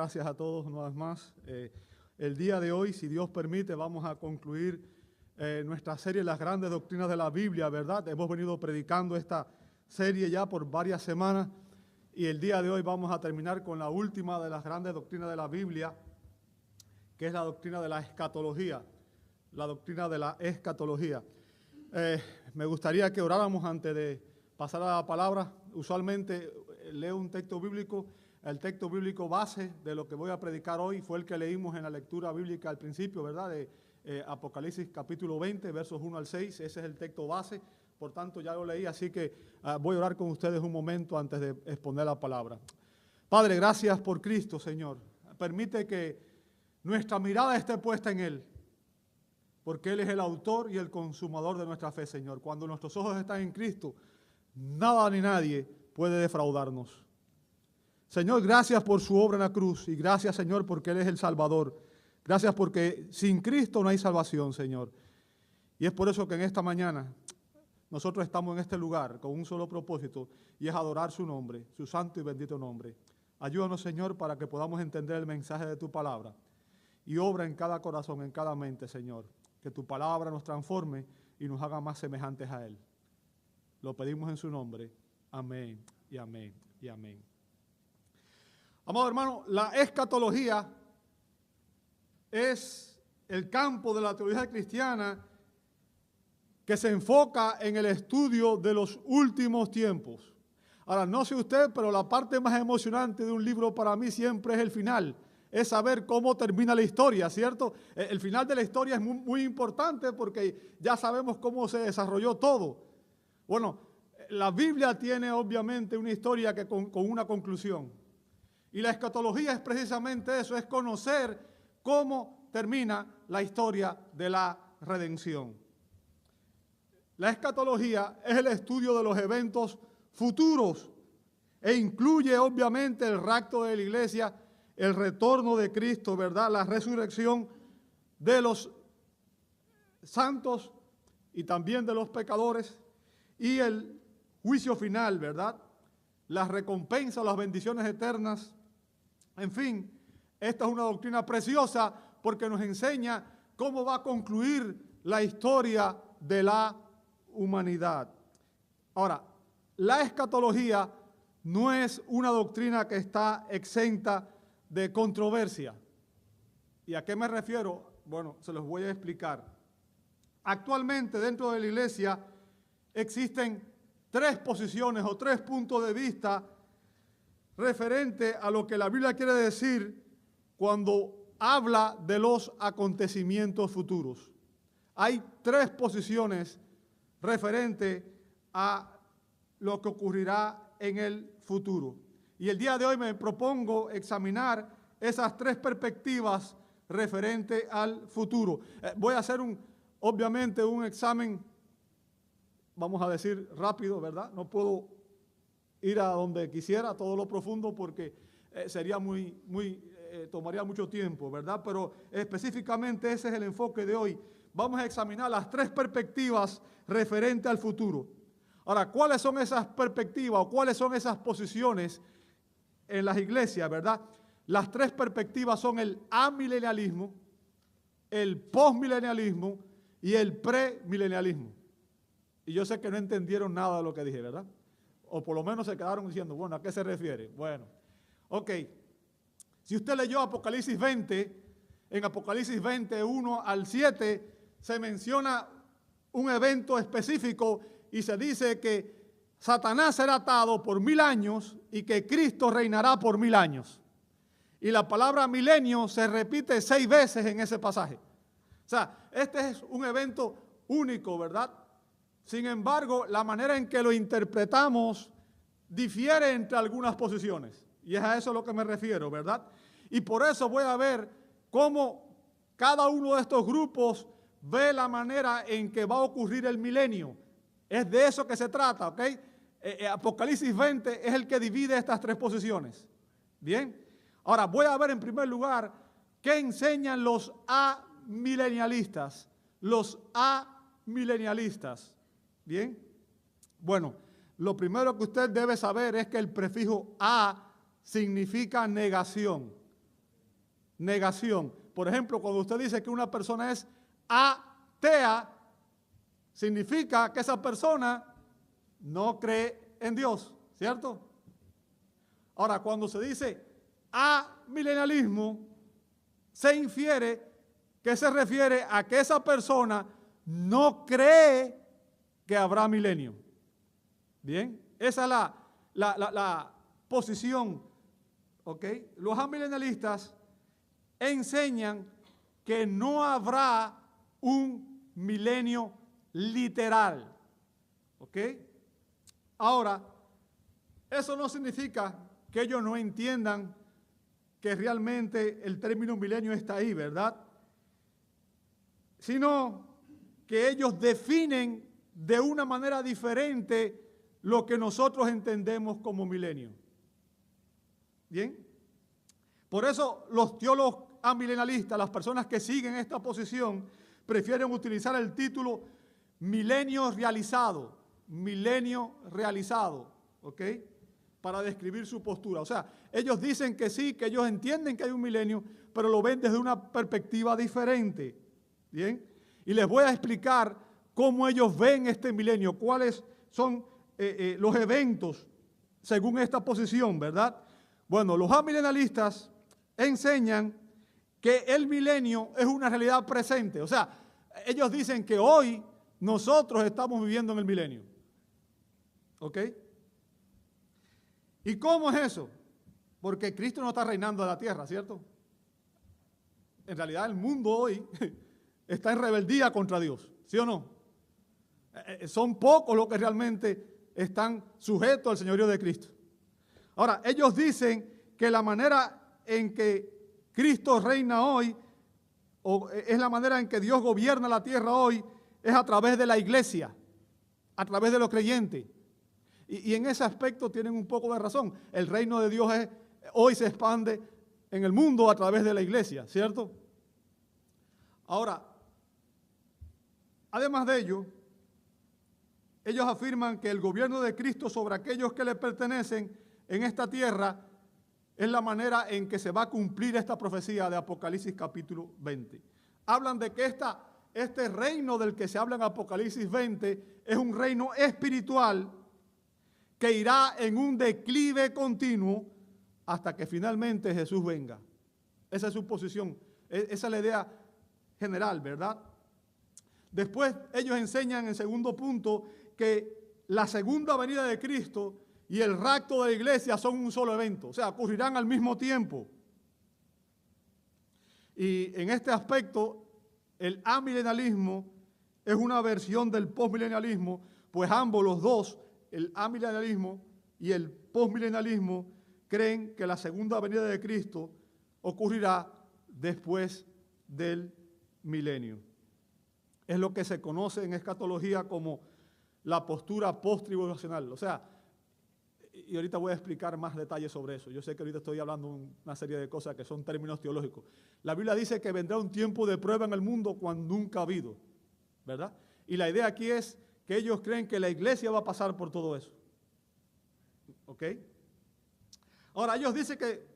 gracias a todos una vez más. El día de hoy, si Dios permite, vamos a concluir nuestra serie Las Grandes Doctrinas de la Biblia, ¿verdad? Hemos venido predicando esta serie ya por varias semanas y el día de hoy vamos a terminar con la última de las grandes doctrinas de la Biblia, que es la doctrina de la escatología. La doctrina de la escatología. Me gustaría que oráramos antes de pasar a la palabra. Usualmente leo un texto bíblico. El texto bíblico base de lo que voy a predicar hoy fue el que leímos en la lectura bíblica al principio, ¿verdad? De Apocalipsis capítulo 20, versos 1 al 6. Ese es el texto base. Por tanto, ya lo leí, así que voy a orar con ustedes un momento antes de exponer la palabra. Padre, gracias por Cristo, Señor. Permite que nuestra mirada esté puesta en Él, porque Él es el autor y el consumador de nuestra fe, Señor. Cuando nuestros ojos están en Cristo, nada ni nadie puede defraudarnos. Señor, gracias por su obra en la cruz y gracias, Señor, porque Él es el Salvador. Gracias porque sin Cristo no hay salvación, Señor. Y es por eso que en esta mañana nosotros estamos en este lugar con un solo propósito y es adorar su nombre, su santo y bendito nombre. Ayúdanos, Señor, para que podamos entender el mensaje de tu palabra y obra en cada corazón, en cada mente, Señor. Que tu palabra nos transforme y nos haga más semejantes a Él. Lo pedimos en su nombre. Amén y amén y amén. Amado hermano, la escatología es el campo de la teología cristiana que se enfoca en el estudio de los últimos tiempos. Ahora, no sé usted, pero la parte más emocionante de un libro para mí siempre es el final. Es saber cómo termina la historia, ¿cierto? El final de la historia es muy importante porque ya sabemos cómo se desarrolló todo. Bueno, la Biblia tiene obviamente una historia que con una conclusión. Y la escatología es precisamente eso, es conocer cómo termina la historia de la redención. La escatología es el estudio de los eventos futuros e incluye obviamente el rapto de la iglesia, el retorno de Cristo, ¿verdad? La resurrección de los santos y también de los pecadores y el juicio final, ¿verdad? Las recompensas, las bendiciones eternas. En fin, esta es una doctrina preciosa porque nos enseña cómo va a concluir la historia de la humanidad. Ahora, la escatología no es una doctrina que está exenta de controversia. ¿Y a qué me refiero? Bueno, se los voy a explicar. Actualmente dentro de la iglesia existen tres posiciones o tres puntos de vista referente a lo que la Biblia quiere decir cuando habla de los acontecimientos futuros. Hay tres posiciones referente a lo que ocurrirá en el futuro. Y el día de hoy me propongo examinar esas tres perspectivas referente al futuro. Voy a hacer obviamente un examen, vamos a decir rápido, ¿verdad? No puedo ir a donde quisiera, a todo lo profundo, porque sería tomaría mucho tiempo, ¿verdad? Pero específicamente ese es el enfoque de hoy. Vamos a examinar las tres perspectivas referente al futuro. Ahora, ¿cuáles son esas perspectivas o cuáles son esas posiciones en las iglesias, verdad? Las tres perspectivas son el amilenialismo, el postmilenialismo y el premilenialismo. Y yo sé que no entendieron nada de lo que dije, ¿verdad? O por lo menos se quedaron diciendo, bueno, ¿a qué se refiere? Bueno, ok. Si usted leyó Apocalipsis 20, en Apocalipsis 20, 1 al 7, se menciona un evento específico y se dice que Satanás será atado por 1000 años y que Cristo reinará por 1000 años. Y la palabra milenio se repite 6 veces en ese pasaje. O sea, este es un evento único, ¿verdad? Sin embargo, la manera en que lo interpretamos difiere entre algunas posiciones. Y es a eso a lo que me refiero, ¿verdad? Y por eso voy a ver cómo cada uno de estos grupos ve la manera en que va a ocurrir el milenio. Es de eso que se trata, ¿ok? Apocalipsis 20 es el que divide estas tres posiciones. Bien. Ahora, voy a ver en primer lugar qué enseñan los amilenialistas. Los amilenialistas. Bien. Bueno, lo primero que usted debe saber es que el prefijo a significa negación. negación. Por ejemplo, cuando usted dice que una persona es atea, significa que esa persona no cree en Dios, ¿cierto? Ahora, cuando se dice amilenialismo, se infiere que se refiere a que esa persona no cree que habrá milenio. Bien, esa es la posición, ¿ok? Los amilenialistas enseñan que no habrá un milenio literal, ¿ok? Ahora, eso no significa que ellos no entiendan que realmente el término milenio está ahí, ¿verdad? Sino que ellos definen de una manera diferente lo que nosotros entendemos como milenio. ¿Bien? Por eso los teólogos amilenialistas, las personas que siguen esta posición, prefieren utilizar el título milenio realizado, ¿ok? Para describir su postura. O sea, ellos dicen que sí, que ellos entienden que hay un milenio, pero lo ven desde una perspectiva diferente. ¿Bien? Y les voy a explicar cómo ellos ven este milenio, cuáles son los eventos según esta posición, ¿verdad? Bueno, los amilenialistas enseñan que el milenio es una realidad presente. O sea, ellos dicen que hoy nosotros estamos viviendo en el milenio. ¿Ok? ¿Y cómo es eso? Porque Cristo no está reinando en la tierra, ¿cierto? En realidad el mundo hoy está en rebeldía contra Dios, ¿sí o no? Son pocos los que realmente están sujetos al señorío de Cristo. Ahora, ellos dicen que la manera en que Cristo reina hoy, o es la manera en que Dios gobierna la tierra hoy, es a través de la iglesia, a través de los creyentes. Y en ese aspecto tienen un poco de razón. El reino de Dios hoy se expande en el mundo a través de la iglesia, ¿cierto? Ahora, además de ello, ellos afirman que el gobierno de Cristo sobre aquellos que le pertenecen en esta tierra es la manera en que se va a cumplir esta profecía de Apocalipsis capítulo 20. Hablan de que este reino del que se habla en Apocalipsis 20 es un reino espiritual que irá en un declive continuo hasta que finalmente Jesús venga. Esa es su posición, esa es la idea general, ¿verdad? Después ellos enseñan en segundo punto que la segunda venida de Cristo y el rapto de la iglesia son un solo evento, o sea, ocurrirán al mismo tiempo. Y en este aspecto, el amilenialismo es una versión del postmilenialismo, pues ambos, los dos, el amilenialismo y el postmilenialismo, creen que la segunda venida de Cristo ocurrirá después del milenio. Es lo que se conoce en escatología como la postura post-tribulacional. O sea, y ahorita voy a explicar más detalles sobre eso. Yo sé que ahorita estoy hablando una serie de cosas que son términos teológicos. La Biblia dice que vendrá un tiempo de prueba en el mundo cuando nunca ha habido, ¿verdad? Y la idea aquí es que ellos creen que la iglesia va a pasar por todo eso. ¿Ok? Ahora, ellos dicen que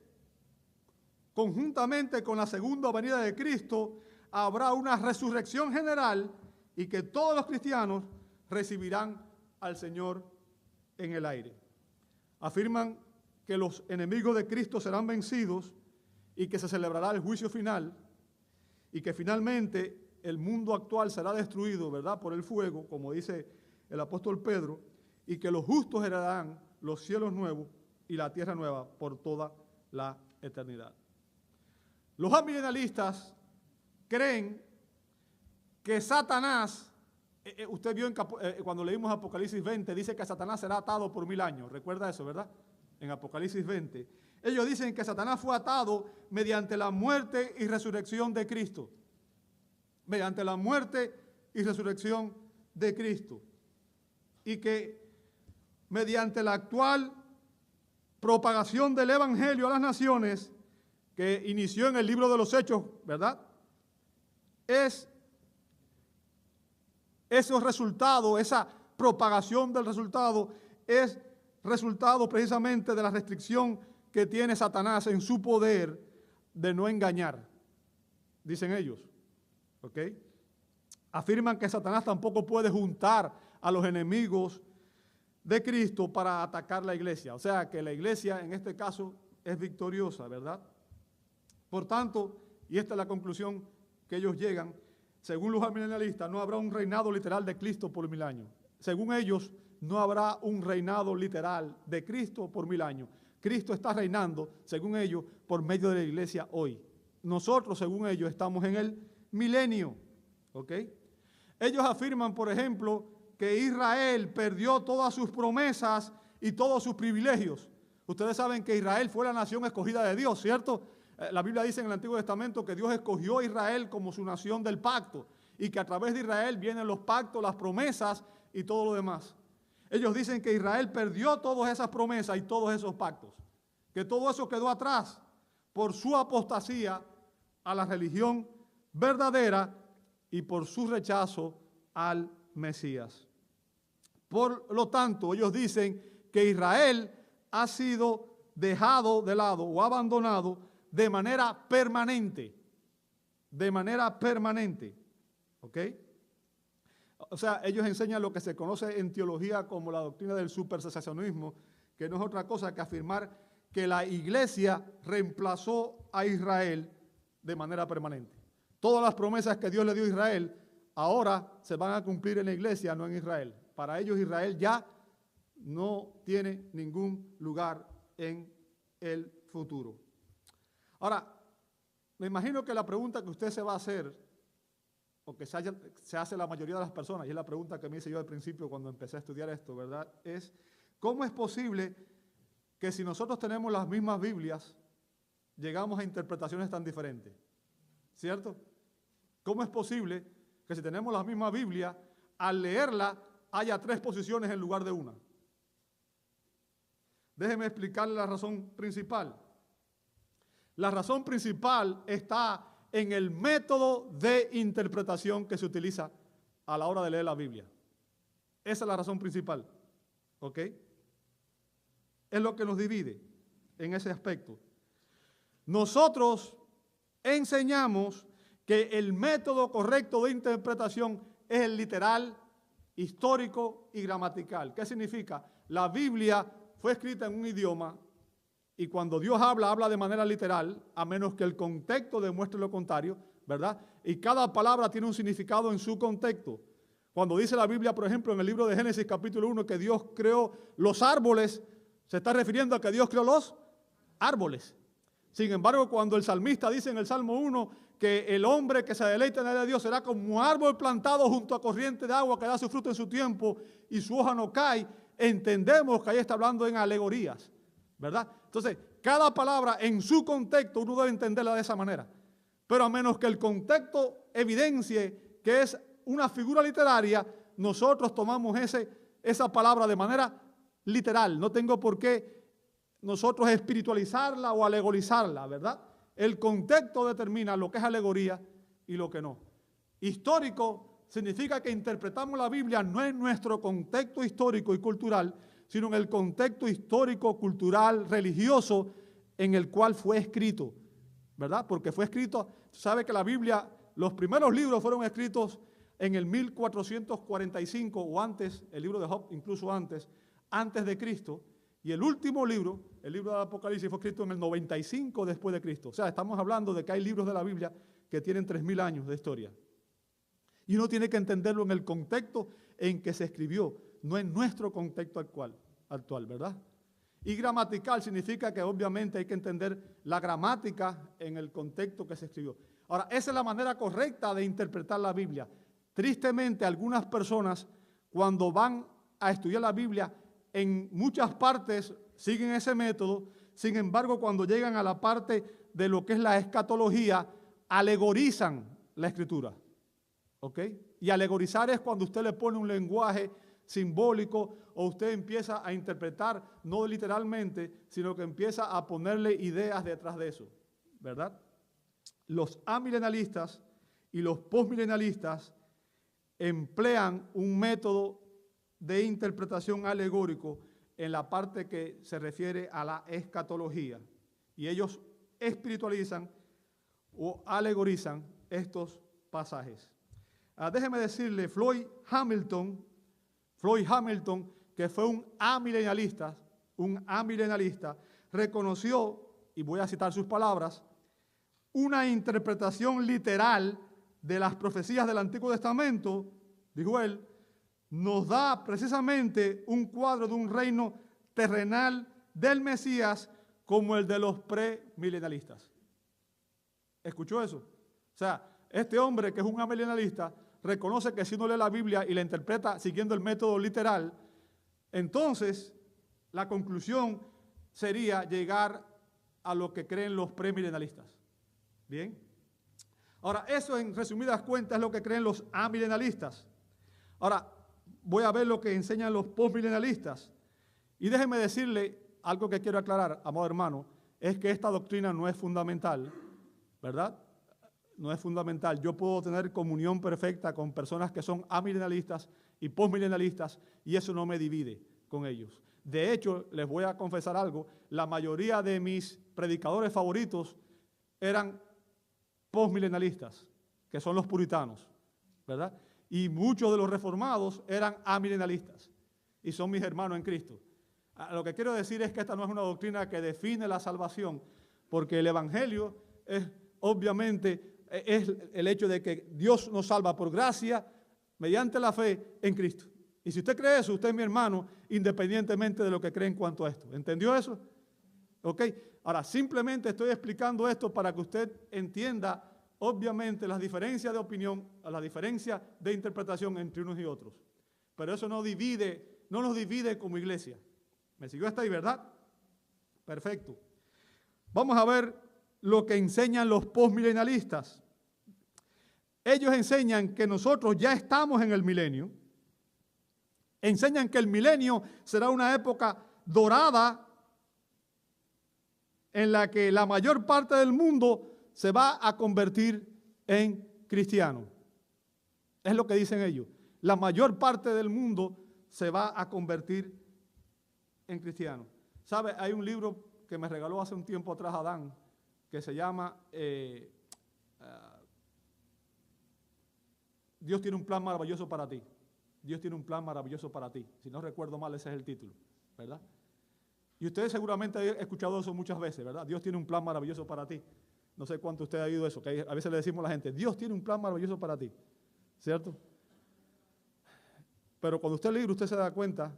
conjuntamente con la segunda venida de Cristo habrá una resurrección general y que todos los cristianos recibirán al Señor en el aire. Afirman que los enemigos de Cristo serán vencidos y que se celebrará el juicio final y que finalmente el mundo actual será destruido, ¿verdad?, por el fuego, como dice el apóstol Pedro, y que los justos heredarán los cielos nuevos y la tierra nueva por toda la eternidad. Los amilenialistas creen que Satanás, usted vio cuando leímos Apocalipsis 20, dice que Satanás será atado por 1000 años. Recuerda eso, ¿verdad? En Apocalipsis 20. Ellos dicen que Satanás fue atado mediante la muerte y resurrección de Cristo. Mediante la muerte y resurrección de Cristo. Y que mediante la actual propagación del Evangelio a las naciones, que inició en el libro de los Hechos, ¿verdad? Esos resultados, esa propagación del resultado, es resultado precisamente de la restricción que tiene Satanás en su poder de no engañar, dicen ellos. ¿Ok? Afirman que Satanás tampoco puede juntar a los enemigos de Cristo para atacar la iglesia. O sea, que la iglesia en este caso es victoriosa, ¿verdad? Por tanto, y esta es la conclusión que ellos llegan, según los amilenialistas, no habrá un reinado literal de Cristo por 1000 años. Según ellos, no habrá un reinado literal de Cristo por 1000 años. Cristo está reinando, según ellos, por medio de la iglesia hoy. Nosotros, según ellos, estamos en el milenio. ¿Ok? Ellos afirman, por ejemplo, que Israel perdió todas sus promesas y todos sus privilegios. Ustedes saben que Israel fue la nación escogida de Dios, ¿cierto? La Biblia dice en el Antiguo Testamento que Dios escogió a Israel como su nación del pacto y que a través de Israel vienen los pactos, las promesas y todo lo demás. Ellos dicen que Israel perdió todas esas promesas y todos esos pactos, que todo eso quedó atrás por su apostasía a la religión verdadera y por su rechazo al Mesías. Por lo tanto, ellos dicen que Israel ha sido dejado de lado o abandonado de manera permanente. De manera permanente. ¿Ok? O sea, ellos enseñan lo que se conoce en teología como la doctrina del supersesacionismo, que no es otra cosa que afirmar que la iglesia reemplazó a Israel de manera permanente. Todas las promesas que Dios le dio a Israel ahora se van a cumplir en la iglesia, no en Israel. Para ellos Israel ya no tiene ningún lugar en el futuro. Ahora, me imagino que la pregunta que usted se va a hacer, o que se hace la mayoría de las personas, y es la pregunta que me hice yo al principio cuando empecé a estudiar esto, ¿verdad? Es, ¿cómo es posible que si nosotros tenemos las mismas Biblias, llegamos a interpretaciones tan diferentes? ¿Cierto? ¿Cómo es posible que si tenemos la misma Biblia, al leerla haya 3 posiciones en lugar de una? Déjeme explicarle la razón principal. La razón principal está en el método de interpretación que se utiliza a la hora de leer la Biblia. Esa es la razón principal. ¿Ok? Es lo que nos divide en ese aspecto. Nosotros enseñamos que el método correcto de interpretación es el literal, histórico y gramatical. ¿Qué significa? La Biblia fue escrita en un idioma y cuando Dios habla de manera literal, a menos que el contexto demuestre lo contrario, ¿verdad? Y cada palabra tiene un significado en su contexto. Cuando dice la Biblia, por ejemplo, en el libro de Génesis capítulo 1, que Dios creó los árboles, se está refiriendo a que Dios creó los árboles. Sin embargo, cuando el salmista dice en el Salmo 1 que el hombre que se deleita en la ley de Dios será como árbol plantado junto a corriente de agua que da su fruto en su tiempo y su hoja no cae, entendemos que ahí está hablando en alegorías, ¿verdad? Entonces, cada palabra en su contexto uno debe entenderla de esa manera. Pero a menos que el contexto evidencie que es una figura literaria, nosotros tomamos esa palabra de manera literal. No tengo por qué nosotros espiritualizarla o alegorizarla, ¿verdad? El contexto determina lo que es alegoría y lo que no. Histórico significa que interpretamos la Biblia no en nuestro contexto histórico y cultural, sino en el contexto histórico, cultural, religioso en el cual fue escrito, ¿verdad? Porque fue escrito, sabe que la Biblia, los primeros libros fueron escritos en el 1445 o antes, el libro de Job incluso antes de Cristo, y el último libro, el libro del Apocalipsis, fue escrito en el 95 después de Cristo. O sea, estamos hablando de que hay libros de la Biblia que tienen 3000 años de historia. Y uno tiene que entenderlo en el contexto en que se escribió, no en nuestro contexto actual, ¿verdad? Y gramatical significa que obviamente hay que entender la gramática en el contexto que se escribió. Ahora, esa es la manera correcta de interpretar la Biblia. Tristemente, algunas personas, cuando van a estudiar la Biblia, en muchas partes siguen ese método. Sin embargo, cuando llegan a la parte de lo que es la escatología, alegorizan la Escritura. ¿Ok? Y alegorizar es cuando usted le pone un lenguaje simbólico o usted empieza a interpretar, no literalmente, sino que empieza a ponerle ideas detrás de eso, ¿verdad? Los amilenalistas y los postmilenalistas emplean un método de interpretación alegórico en la parte que se refiere a la escatología. Y ellos espiritualizan o alegorizan estos pasajes. Déjeme decirle, Floyd Hamilton, que fue un amilenialista, reconoció, y voy a citar sus palabras, una interpretación literal de las profecías del Antiguo Testamento, dijo él, nos da precisamente un cuadro de un reino terrenal del Mesías como el de los premilenialistas. ¿Escuchó eso? O sea, este hombre que es un amilenialista reconoce que si uno lee la Biblia y la interpreta siguiendo el método literal, entonces la conclusión sería llegar a lo que creen los premilenialistas. Bien. Ahora, eso en resumidas cuentas es lo que creen los amilenialistas. Ahora, voy a ver lo que enseñan los postmilenialistas. Y déjenme decirle algo que quiero aclarar, amado hermano, es que esta doctrina no es fundamental, ¿verdad? No es fundamental. Yo puedo tener comunión perfecta con personas que son amilenialistas y postmilenialistas y eso no me divide con ellos. De hecho, les voy a confesar algo, la mayoría de mis predicadores favoritos eran postmilenialistas, que son los puritanos, ¿verdad? Y muchos de los reformados eran amilenialistas y son mis hermanos en Cristo. Lo que quiero decir es que esta no es una doctrina que define la salvación, porque el Evangelio es obviamente es el hecho de que Dios nos salva por gracia mediante la fe en Cristo. Y si usted cree eso, usted es mi hermano, independientemente de lo que cree en cuanto a esto. ¿Entendió eso? ¿Ok? Ahora, simplemente estoy explicando esto para que usted entienda, obviamente, las diferencias de opinión, las diferencias de interpretación entre unos y otros. Pero eso no nos divide como iglesia. ¿Me siguió hasta ahí, verdad? Perfecto. Vamos a ver lo que enseñan los postmilenialistas. Ellos enseñan que nosotros ya estamos en el milenio. Enseñan que el milenio será una época dorada en la que la mayor parte del mundo se va a convertir en cristiano. Es lo que dicen ellos. La mayor parte del mundo se va a convertir en cristiano. ¿Sabe? Hay un libro que me regaló hace un tiempo atrás Adán, que se llama Dios tiene un plan maravilloso para ti. Dios tiene un plan maravilloso para ti. Si no recuerdo mal, ese es el título, ¿verdad? Y ustedes seguramente han escuchado eso muchas veces, ¿verdad? Dios tiene un plan maravilloso para ti. No sé cuánto usted ha oído eso, que a veces le decimos a la gente, Dios tiene un plan maravilloso para ti, ¿cierto? Pero cuando usted lee, usted se da cuenta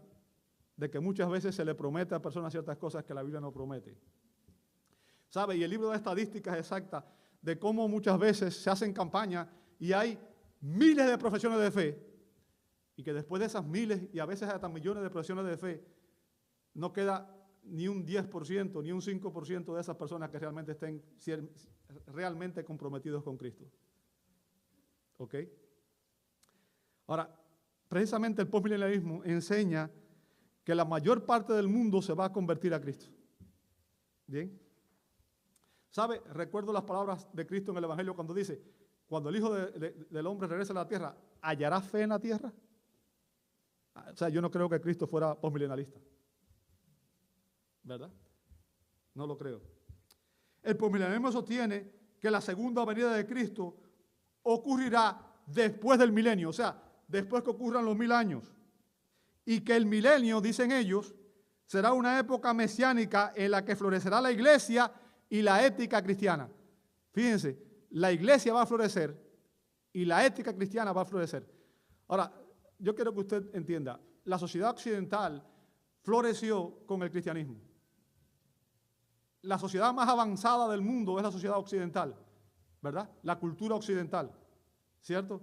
de que muchas veces se le promete a personas ciertas cosas que la Biblia no promete. ¿Sabe? Y el libro de estadísticas exactas de cómo muchas veces se hacen campañas y hay miles de profesiones de fe y que después de esas miles y a veces hasta millones de profesiones de fe no queda ni un 10%, ni un 5% de esas personas que realmente estén realmente comprometidos con Cristo. ¿Ok? Ahora, precisamente el postmilenialismo enseña que la mayor parte del mundo se va a convertir a Cristo. ¿Bien? ¿Sabe? Recuerdo las palabras de Cristo en el Evangelio cuando dice, cuando el Hijo del Hombre regrese a la tierra, ¿hallará fe en la tierra? O sea, yo no creo que Cristo fuera postmilenialista. ¿Verdad? No lo creo. El postmilenialismo sostiene que la segunda venida de Cristo ocurrirá después del milenio, o sea, después que ocurran los 1000 años. Y que el milenio, dicen ellos, será una época mesiánica en la que florecerá la iglesia y la ética cristiana. Fíjense, la iglesia va a florecer y la ética cristiana va a florecer. Ahora, yo quiero que usted entienda, la sociedad occidental floreció con el cristianismo. La sociedad más avanzada del mundo es la sociedad occidental, ¿verdad? La cultura occidental, ¿cierto?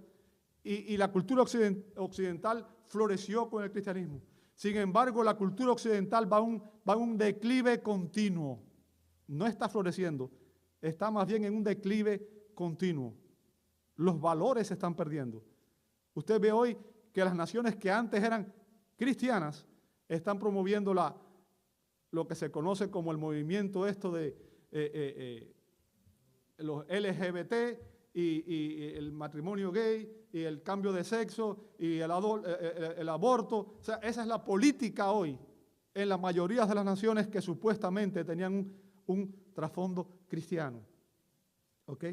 Y la cultura occidental floreció con el cristianismo. Sin embargo, la cultura occidental va a un declive continuo. No está floreciendo, está más bien en un declive continuo. Los valores se están perdiendo. Usted ve hoy que las naciones que antes eran cristianas están promoviendo lo que se conoce como el movimiento de los LGBT y el matrimonio gay y el cambio de sexo y el aborto. O sea, esa es la política hoy en la mayoría de las naciones que supuestamente tenían un trasfondo cristiano. ¿Ok?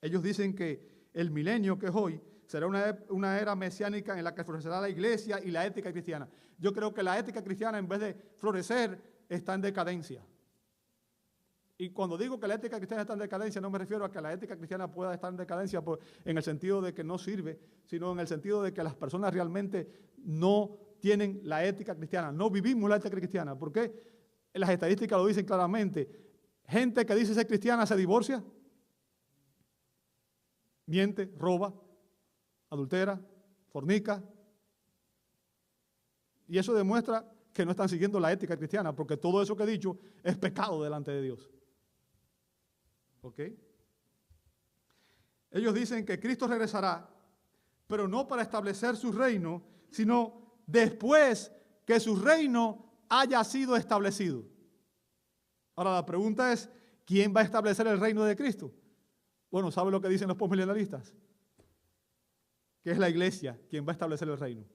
Ellos dicen que el milenio que es hoy será una era mesiánica en la que florecerá la iglesia y la ética cristiana. Yo creo que la ética cristiana, en vez de florecer, está en decadencia. Y cuando digo que la ética cristiana está en decadencia, no me refiero a que la ética cristiana pueda estar en decadencia en el sentido de que no sirve, sino en el sentido de que las personas realmente no tienen la ética cristiana, no vivimos la ética cristiana. ¿Por qué? Las estadísticas lo dicen claramente. Gente que dice ser cristiana se divorcia, miente, roba, adultera, fornica. Y eso demuestra que no están siguiendo la ética cristiana, porque todo eso que he dicho es pecado delante de Dios. ¿Ok? Ellos dicen que Cristo regresará, pero no para establecer su reino, sino después que su reino haya sido establecido. Ahora la pregunta es, ¿quién va a establecer el reino de Cristo? Bueno, ¿sabe lo que dicen los postmilenialistas? Que es la iglesia quien va a establecer el reino.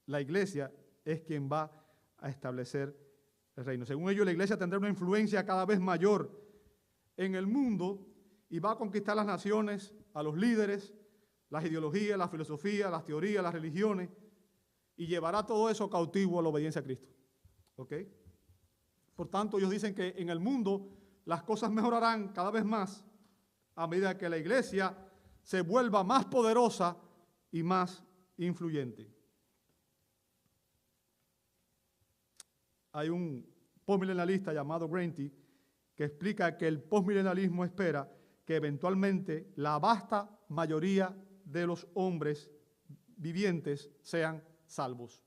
La iglesia es quien va a establecer el reino. Según ellos, la iglesia tendrá una influencia cada vez mayor en el mundo y va a conquistar las naciones, a los líderes, las ideologías, la filosofía, las teorías, las religiones, y llevará todo eso cautivo a la obediencia a Cristo. ¿Ok? Por tanto, ellos dicen que en el mundo las cosas mejorarán cada vez más a medida que la iglesia se vuelva más poderosa y más influyente. Hay un postmilenialista llamado Greenty que explica que el postmilenialismo espera que eventualmente la vasta mayoría de los hombres vivientes sean salvos.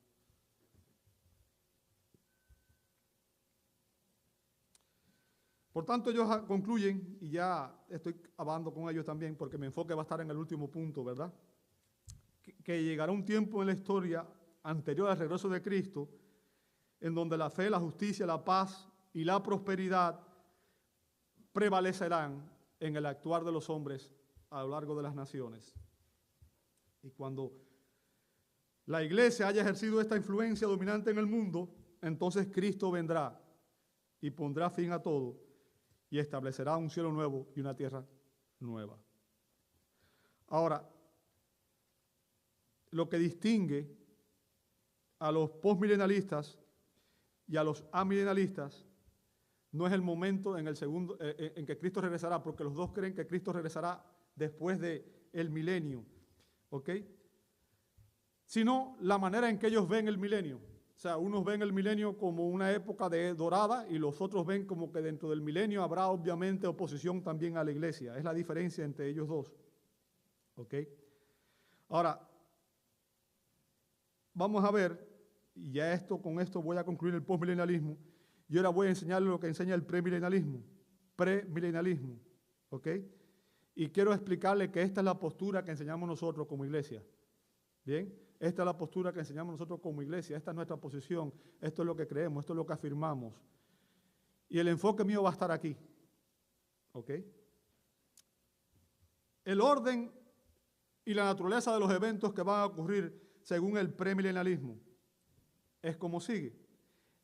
Por tanto, ellos concluyen, y ya estoy hablando con ellos también, porque mi enfoque va a estar en el último punto, ¿verdad? Que llegará un tiempo en la historia anterior al regreso de Cristo, en donde la fe, la justicia, la paz y la prosperidad prevalecerán en el actuar de los hombres a lo largo de las naciones. Y cuando la iglesia haya ejercido esta influencia dominante en el mundo, entonces Cristo vendrá y pondrá fin a todo y establecerá un cielo nuevo y una tierra nueva. Ahora, lo que distingue a los postmilenialistas y a los amilenialistas no es el momento en que Cristo regresará, porque los dos creen que Cristo regresará después del milenio, ¿ok? Sino la manera en que ellos ven el milenio. O sea, unos ven el milenio como una época dorada y los otros ven como que dentro del milenio habrá obviamente oposición también a la iglesia. Es la diferencia entre ellos dos, ¿ok? Ahora, vamos a ver, y ya con esto voy a concluir el postmilenialismo, y ahora voy a enseñarles lo que enseña el premilenialismo, ¿ok? Y quiero explicarles que esta es la postura que enseñamos nosotros como iglesia, ¿bien? Esta es la postura que enseñamos nosotros como iglesia, esta es nuestra posición, esto es lo que creemos, esto es lo que afirmamos. Y el enfoque mío va a estar aquí, ¿ok? El orden y la naturaleza de los eventos que van a ocurrir según el premilenialismo es como sigue.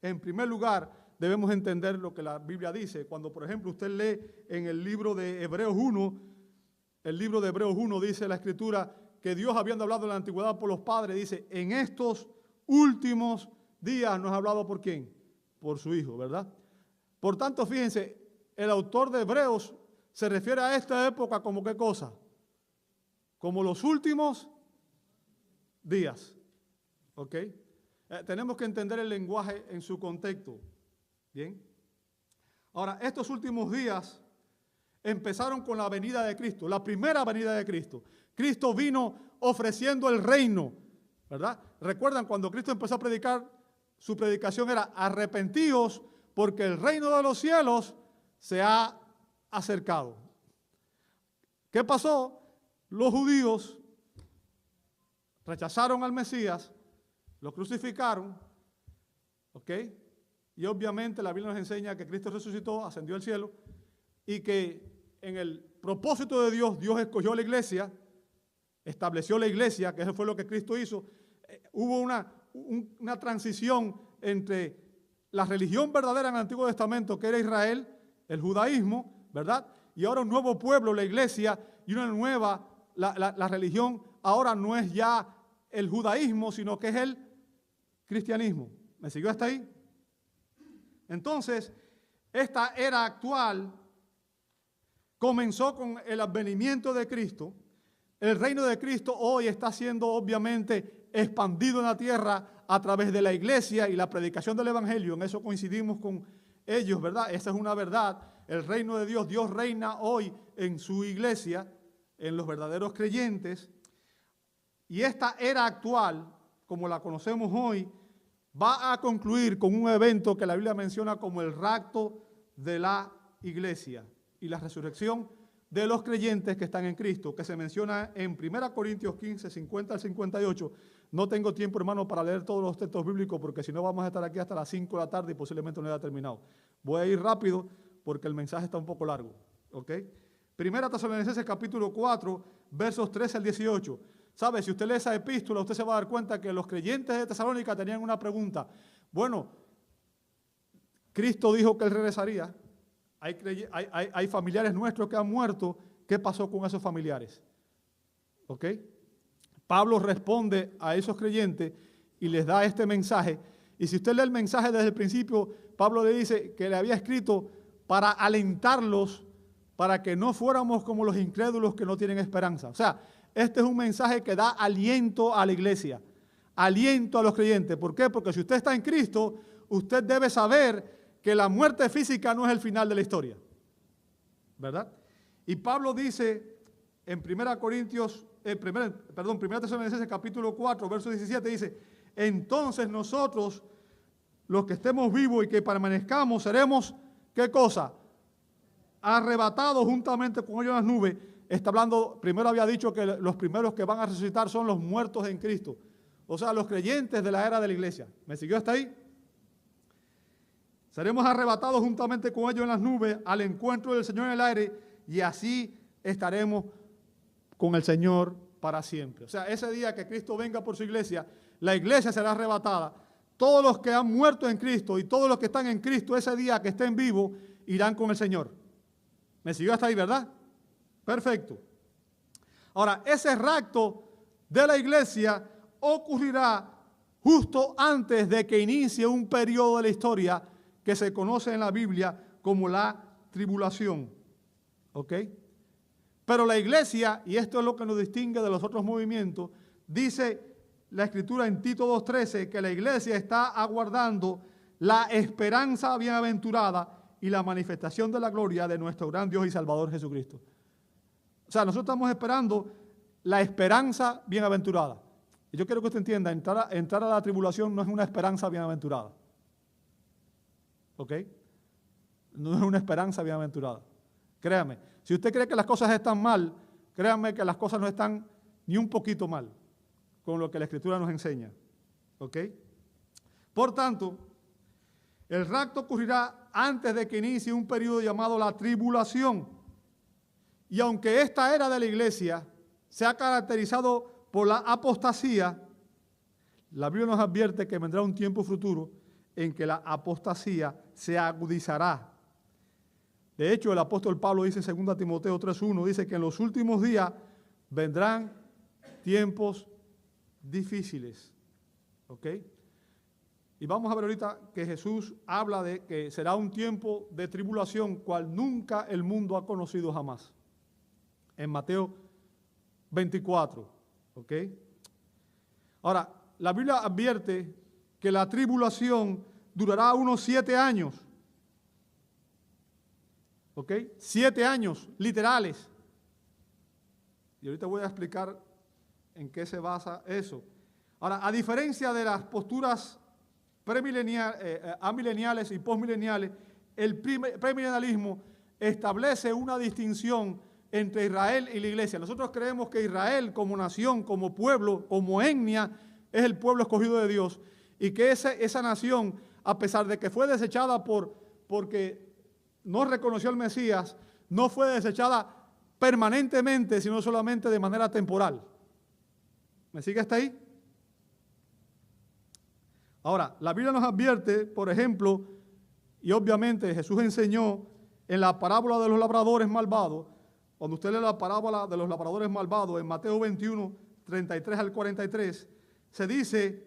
En primer lugar, debemos entender lo que la Biblia dice. Cuando, por ejemplo, usted lee en el libro de Hebreos 1, el libro de Hebreos 1 dice la Escritura que Dios, habiendo hablado en la antigüedad por los padres, dice, en estos últimos días nos ha hablado ¿por quién? Por su Hijo, ¿verdad? Por tanto, fíjense, el autor de Hebreos se refiere a esta época como ¿qué cosa? Como los últimos días, ¿ok? Tenemos que entender el lenguaje en su contexto, ¿bien? Ahora, estos últimos días empezaron con la venida de Cristo, la primera venida de Cristo. Cristo vino ofreciendo el reino, ¿verdad? Recuerdan cuando Cristo empezó a predicar, su predicación era arrepentíos porque el reino de los cielos se ha acercado. ¿Qué pasó? Los judíos rechazaron al Mesías, lo crucificaron, ¿ok? Y obviamente la Biblia nos enseña que Cristo resucitó, ascendió al cielo y que en el propósito de Dios, Dios escogió la iglesia, estableció la iglesia, que eso fue lo que Cristo hizo. Hubo una transición entre la religión verdadera en el Antiguo Testamento, que era Israel, el judaísmo, ¿verdad? Y ahora un nuevo pueblo, la iglesia, y una nueva, la religión ahora no es ya el judaísmo, sino que es el cristianismo. ¿Me siguió hasta ahí? Entonces, esta era actual comenzó con el advenimiento de Cristo. El reino de Cristo hoy está siendo obviamente expandido en la tierra a través de la iglesia y la predicación del evangelio. En eso coincidimos con ellos, ¿verdad? Esa es una verdad. El reino de Dios, Dios reina hoy en su iglesia, en los verdaderos creyentes. Y esta era actual, como la conocemos hoy, va a concluir con un evento que la Biblia menciona como el rapto de la iglesia y la resurrección de los creyentes que están en Cristo, que se menciona en 1 Corintios 15, 50 al 58. No tengo tiempo, hermano, para leer todos los textos bíblicos, porque si no vamos a estar aquí hasta las 5 de la tarde y posiblemente no haya terminado. Voy a ir rápido porque el mensaje está un poco largo. ¿Ok? 1 Tesalonicenses capítulo 4, versos 13 al 18. ¿Sabe? Si usted lee esa epístola, usted se va a dar cuenta que los creyentes de Tesalónica tenían una pregunta. Bueno, Cristo dijo que Él regresaría. Hay familiares nuestros que han muerto. ¿Qué pasó con esos familiares? ¿Ok? Pablo responde a esos creyentes y les da este mensaje. Y si usted lee el mensaje desde el principio, Pablo le dice que le había escrito para alentarlos, para que no fuéramos como los incrédulos que no tienen esperanza. O sea, este es un mensaje que da aliento a la iglesia, aliento a los creyentes. ¿Por qué? Porque si usted está en Cristo, usted debe saber que la muerte física no es el final de la historia, ¿verdad? Y Pablo dice en 1 Tesalonicenses capítulo 4, verso 17, dice, entonces nosotros, los que estemos vivos y que permanezcamos, seremos, ¿qué cosa? Arrebatados juntamente con ellos en las nubes. Está hablando, primero había dicho que los primeros que van a resucitar son los muertos en Cristo. O sea, los creyentes de la era de la iglesia. ¿Me siguió hasta ahí? Seremos arrebatados juntamente con ellos en las nubes al encuentro del Señor en el aire y así estaremos con el Señor para siempre. O sea, ese día que Cristo venga por su iglesia, la iglesia será arrebatada. Todos los que han muerto en Cristo y todos los que están en Cristo ese día que estén vivos irán con el Señor. ¿Me siguió hasta ahí, verdad? Perfecto. Ahora, ese rapto de la iglesia ocurrirá justo antes de que inicie un periodo de la historia que se conoce en la Biblia como la tribulación. ¿Ok? Pero la iglesia, y esto es lo que nos distingue de los otros movimientos, dice la Escritura en Tito 2:13 que la iglesia está aguardando la esperanza bienaventurada y la manifestación de la gloria de nuestro gran Dios y Salvador Jesucristo. O sea, nosotros estamos esperando la esperanza bienaventurada. Y yo quiero que usted entienda, entrar a la tribulación no es una esperanza bienaventurada. ¿Ok? No es una esperanza bienaventurada. Créame, si usted cree que las cosas están mal, créame que las cosas no están ni un poquito mal con lo que la Escritura nos enseña. ¿Ok? Por tanto, el rapto ocurrirá antes de que inicie un periodo llamado la tribulación. Y aunque esta era de la iglesia se ha caracterizado por la apostasía, la Biblia nos advierte que vendrá un tiempo futuro en que la apostasía se agudizará. De hecho, el apóstol Pablo dice en 2 Timoteo 3:1, dice que en los últimos días vendrán tiempos difíciles. ¿Ok? Y vamos a ver ahorita que Jesús habla de que será un tiempo de tribulación cual nunca el mundo ha conocido jamás. En Mateo 24. ¿Ok? Ahora, la Biblia advierte que la tribulación durará unos 7 años. ¿Ok? 7 años literales. Y ahorita voy a explicar en qué se basa eso. Ahora, a diferencia de las posturas amileniales y postmileniales, el premilenialismo establece una distinción entre Israel y la iglesia. Nosotros creemos que Israel como nación, como pueblo, como etnia, es el pueblo escogido de Dios y que esa nación, a pesar de que fue desechada porque no reconoció al Mesías, no fue desechada permanentemente, sino solamente de manera temporal. ¿Me sigue hasta ahí? Ahora, la Biblia nos advierte, por ejemplo, y obviamente Jesús enseñó en la parábola de los labradores malvados, cuando usted lee la parábola de los labradores malvados en Mateo 21, 33 al 43, se dice,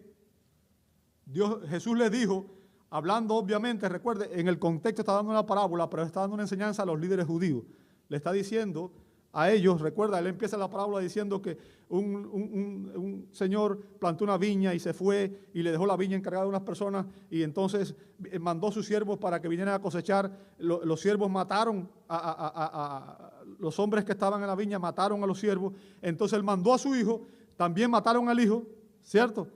Jesús le dijo, hablando obviamente, recuerde, en el contexto está dando una parábola, pero está dando una enseñanza a los líderes judíos. Le está diciendo a ellos, recuerda, él empieza la parábola diciendo que un señor plantó una viña y se fue y le dejó la viña encargada a unas personas y entonces mandó a sus siervos para que vinieran a cosechar. Los siervos mataron a los hombres que estaban en la viña, mataron a los siervos. Entonces él mandó a su hijo, también mataron al hijo, ¿cierto?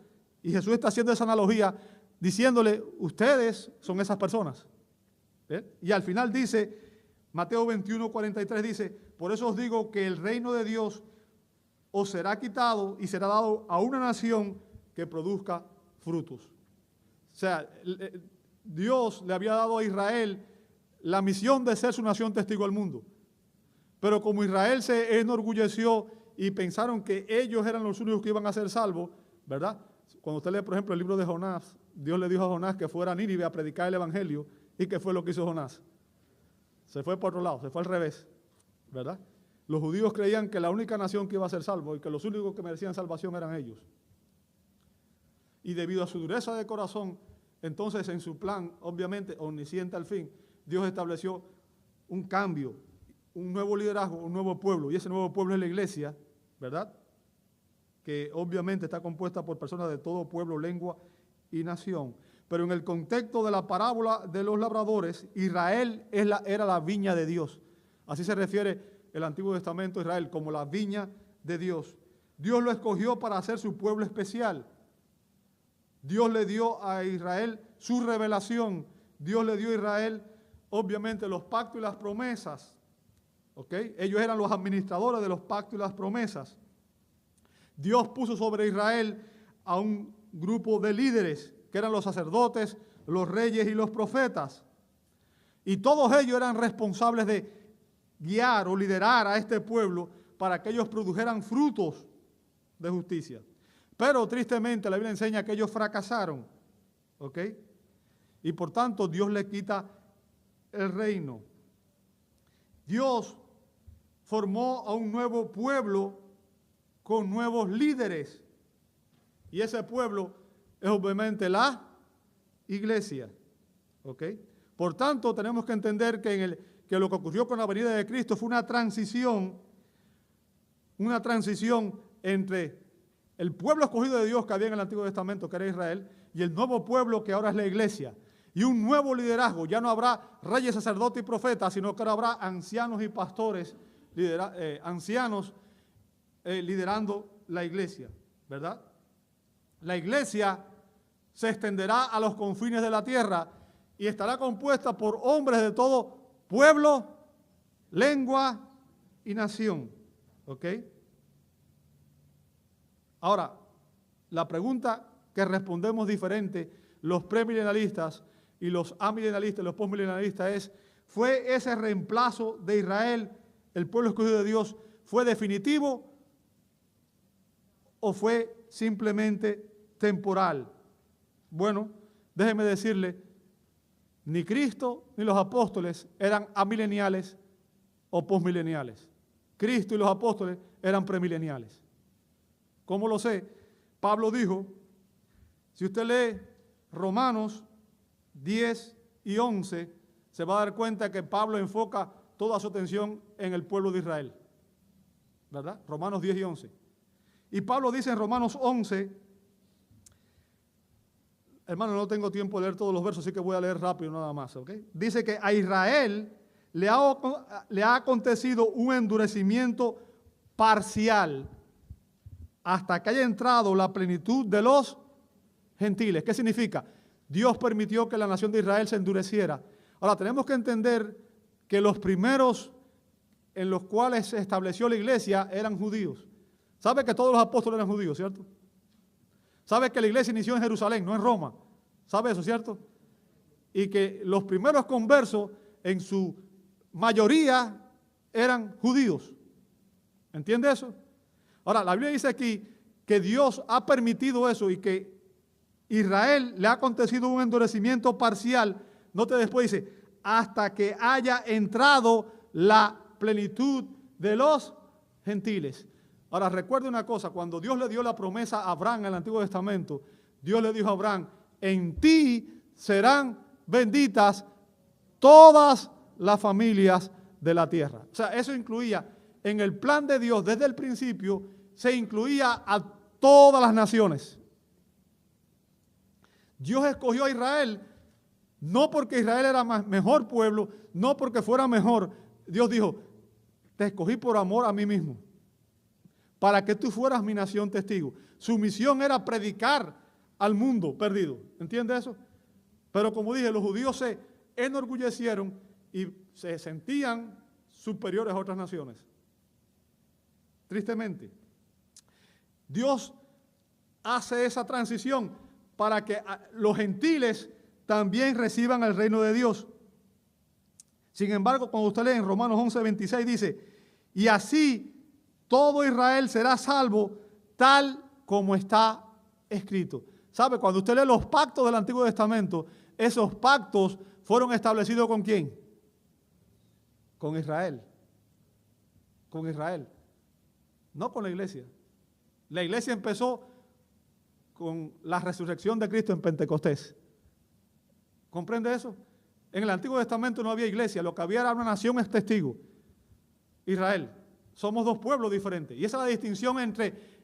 Y Jesús está haciendo esa analogía diciéndole, ustedes son esas personas. Y al final dice, Mateo 21, 43 dice, por eso os digo que el reino de Dios os será quitado y será dado a una nación que produzca frutos. O sea, Dios le había dado a Israel la misión de ser su nación testigo al mundo. Pero como Israel se enorgulleció y pensaron que ellos eran los únicos que iban a ser salvos, ¿verdad? Cuando usted lee, por ejemplo, el libro de Jonás, Dios le dijo a Jonás que fuera a Nínive a predicar el evangelio. ¿Y qué fue lo que hizo Jonás? Se fue por otro lado, se fue al revés, ¿verdad? Los judíos creían que la única nación que iba a ser salvo y que los únicos que merecían salvación eran ellos. Y debido a su dureza de corazón, entonces en su plan, obviamente, omnisciente al fin, Dios estableció un cambio, un nuevo liderazgo, un nuevo pueblo. Y ese nuevo pueblo es la iglesia, ¿verdad? Que obviamente está compuesta por personas de todo pueblo, lengua y nación. Pero en el contexto de la parábola de los labradores, Israel era la viña de Dios. Así se refiere el Antiguo Testamento a Israel, como la viña de Dios. Dios lo escogió para ser su pueblo especial. Dios le dio a Israel su revelación. Dios le dio a Israel, obviamente, los pactos y las promesas. ¿Ok? Ellos eran los administradores de los pactos y las promesas. Dios puso sobre Israel a un grupo de líderes, que eran los sacerdotes, los reyes y los profetas. Y todos ellos eran responsables de guiar o liderar a este pueblo para que ellos produjeran frutos de justicia. Pero tristemente la Biblia enseña que ellos fracasaron, ¿ok? Y por tanto Dios le quita el reino. Dios formó a un nuevo pueblo con nuevos líderes. Y ese pueblo es obviamente la iglesia, ¿ok? Por tanto, tenemos que entender que lo que ocurrió con la venida de Cristo fue una transición entre el pueblo escogido de Dios que había en el Antiguo Testamento, que era Israel, y el nuevo pueblo que ahora es la iglesia. Y un nuevo liderazgo. Ya no habrá reyes, sacerdotes y profetas, sino que ahora habrá ancianos y pastores, liderando la iglesia, ¿verdad? La iglesia se extenderá a los confines de la tierra y estará compuesta por hombres de todo pueblo, lengua y nación. ¿Ok? Ahora, la pregunta que respondemos diferente, los premilenialistas y los amilenialistas y los postmilenialistas es, ¿fue ese reemplazo de Israel, el pueblo escogido de Dios, fue definitivo o fue simplemente temporal? Bueno, déjeme decirle, ni Cristo ni los apóstoles eran amileniales o postmileniales. Cristo y los apóstoles eran premileniales. ¿Cómo lo sé? Pablo dijo, si usted lee Romanos 10 y 11, se va a dar cuenta que Pablo enfoca toda su atención en el pueblo de Israel. ¿Verdad? Romanos 10 y 11. Y Pablo dice en Romanos 11, hermano, no tengo tiempo de leer todos los versos, así que voy a leer rápido nada más, ¿ok? Dice que a Israel le ha acontecido un endurecimiento parcial hasta que haya entrado la plenitud de los gentiles. ¿Qué significa? Dios permitió que la nación de Israel se endureciera. Ahora, tenemos que entender que los primeros en los cuales se estableció la iglesia eran judíos. ¿Sabe que todos los apóstoles eran judíos, cierto? ¿Sabe que la iglesia inició en Jerusalén, no en Roma? ¿Sabe eso, cierto? Y que los primeros conversos, en su mayoría, eran judíos. ¿Entiende eso? Ahora, la Biblia dice aquí que Dios ha permitido eso y que Israel le ha acontecido un endurecimiento parcial. Note después dice, hasta que haya entrado la plenitud de los gentiles. Ahora recuerde una cosa, cuando Dios le dio la promesa a Abraham en el Antiguo Testamento, Dios le dijo a Abraham, en ti serán benditas todas las familias de la tierra. O sea, eso incluía, en el plan de Dios desde el principio, se incluía a todas las naciones. Dios escogió a Israel, no porque Israel era mejor pueblo, no porque fuera mejor. Dios dijo, te escogí por amor a mí mismo, para que tú fueras mi nación testigo. Su misión era predicar al mundo perdido. ¿Entiende eso? Pero como dije, los judíos se enorgullecieron y se sentían superiores a otras naciones. Tristemente. Dios hace esa transición para que los gentiles también reciban el reino de Dios. Sin embargo, cuando usted lee en Romanos 11:26 dice, y así todo Israel será salvo tal como está escrito. ¿Sabe? Cuando usted lee los pactos del Antiguo Testamento, esos pactos fueron establecidos ¿con quién? Con Israel. Con Israel. No con la iglesia. La iglesia empezó con la resurrección de Cristo en Pentecostés. ¿Comprende eso? En el Antiguo Testamento no había iglesia, lo que había era una nación es testigo. Israel. Somos dos pueblos diferentes. Y esa es la distinción entre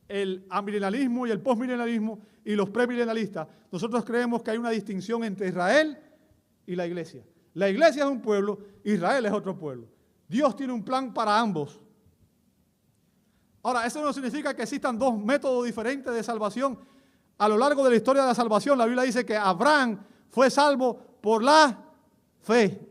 el amilenialismo y el postmilenialismo y los premilenialistas. Nosotros creemos que hay una distinción entre Israel y la iglesia. La iglesia es un pueblo, Israel es otro pueblo. Dios tiene un plan para ambos. Ahora, eso no significa que existan dos métodos diferentes de salvación. A lo largo de la historia de la salvación, la Biblia dice que Abraham fue salvo por la fe.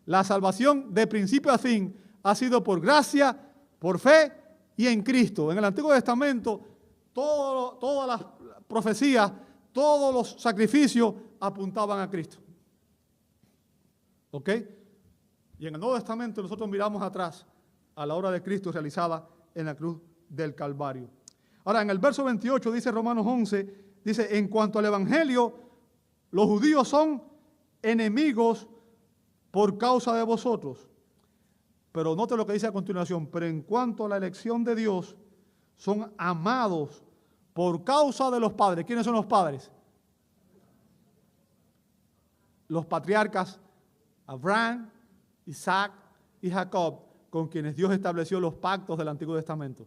La salvación de principio a fin ha sido por gracia, por fe y en Cristo. En el Antiguo Testamento, todas las profecías, todos los sacrificios apuntaban a Cristo. ¿Ok? Y en el Nuevo Testamento nosotros miramos atrás a la obra de Cristo realizada en la cruz del Calvario. Ahora, en el verso 28 dice Romanos 11, dice, en cuanto al Evangelio, los judíos son enemigos por causa de vosotros. Pero note lo que dice a continuación, pero en cuanto a la elección de Dios, son amados por causa de los padres. ¿Quiénes son los padres? Los patriarcas Abraham, Isaac y Jacob, con quienes Dios estableció los pactos del Antiguo Testamento.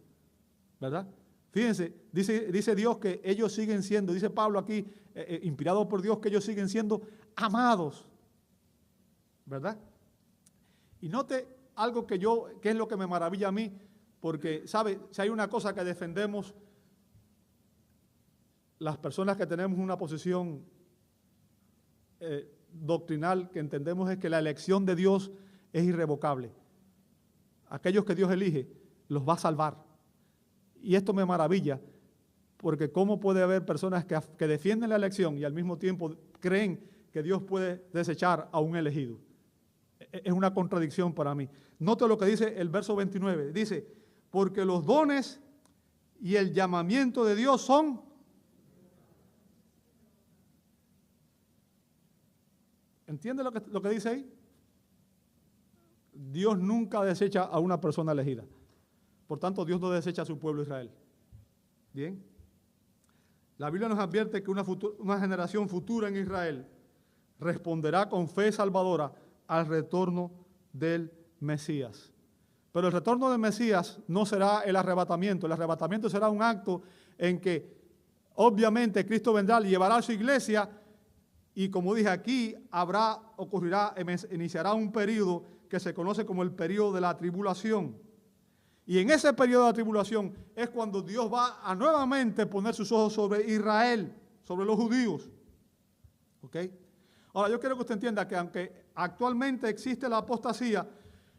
¿Verdad? Fíjense, dice Dios que ellos siguen siendo, dice Pablo aquí, inspirado por Dios, que ellos siguen siendo amados. ¿Verdad? Y note algo que es lo que me maravilla a mí, porque, ¿sabe? Si hay una cosa que defendemos las personas que tenemos una posición doctrinal, que entendemos es que la elección de Dios es irrevocable. Aquellos que Dios elige, los va a salvar. Y esto me maravilla, porque cómo puede haber personas que defienden la elección y al mismo tiempo creen que Dios puede desechar a un elegido. Es una contradicción para mí. Note lo que dice el verso 29. Dice, porque los dones y el llamamiento de Dios son... ¿Entiende lo que dice ahí? Dios nunca desecha a una persona elegida. Por tanto, Dios no desecha a su pueblo Israel. Bien. La Biblia nos advierte que una generación futura en Israel responderá con fe salvadora al retorno del Mesías. Pero el retorno del Mesías no será el arrebatamiento. El arrebatamiento será un acto en que obviamente Cristo vendrá, llevará a su iglesia y, como dije aquí, iniciará un periodo que se conoce como el periodo de la tribulación. Y en ese periodo de la tribulación es cuando Dios va a nuevamente poner sus ojos sobre Israel, sobre los judíos. ¿Ok? Ahora, yo quiero que usted entienda que aunque actualmente existe la apostasía,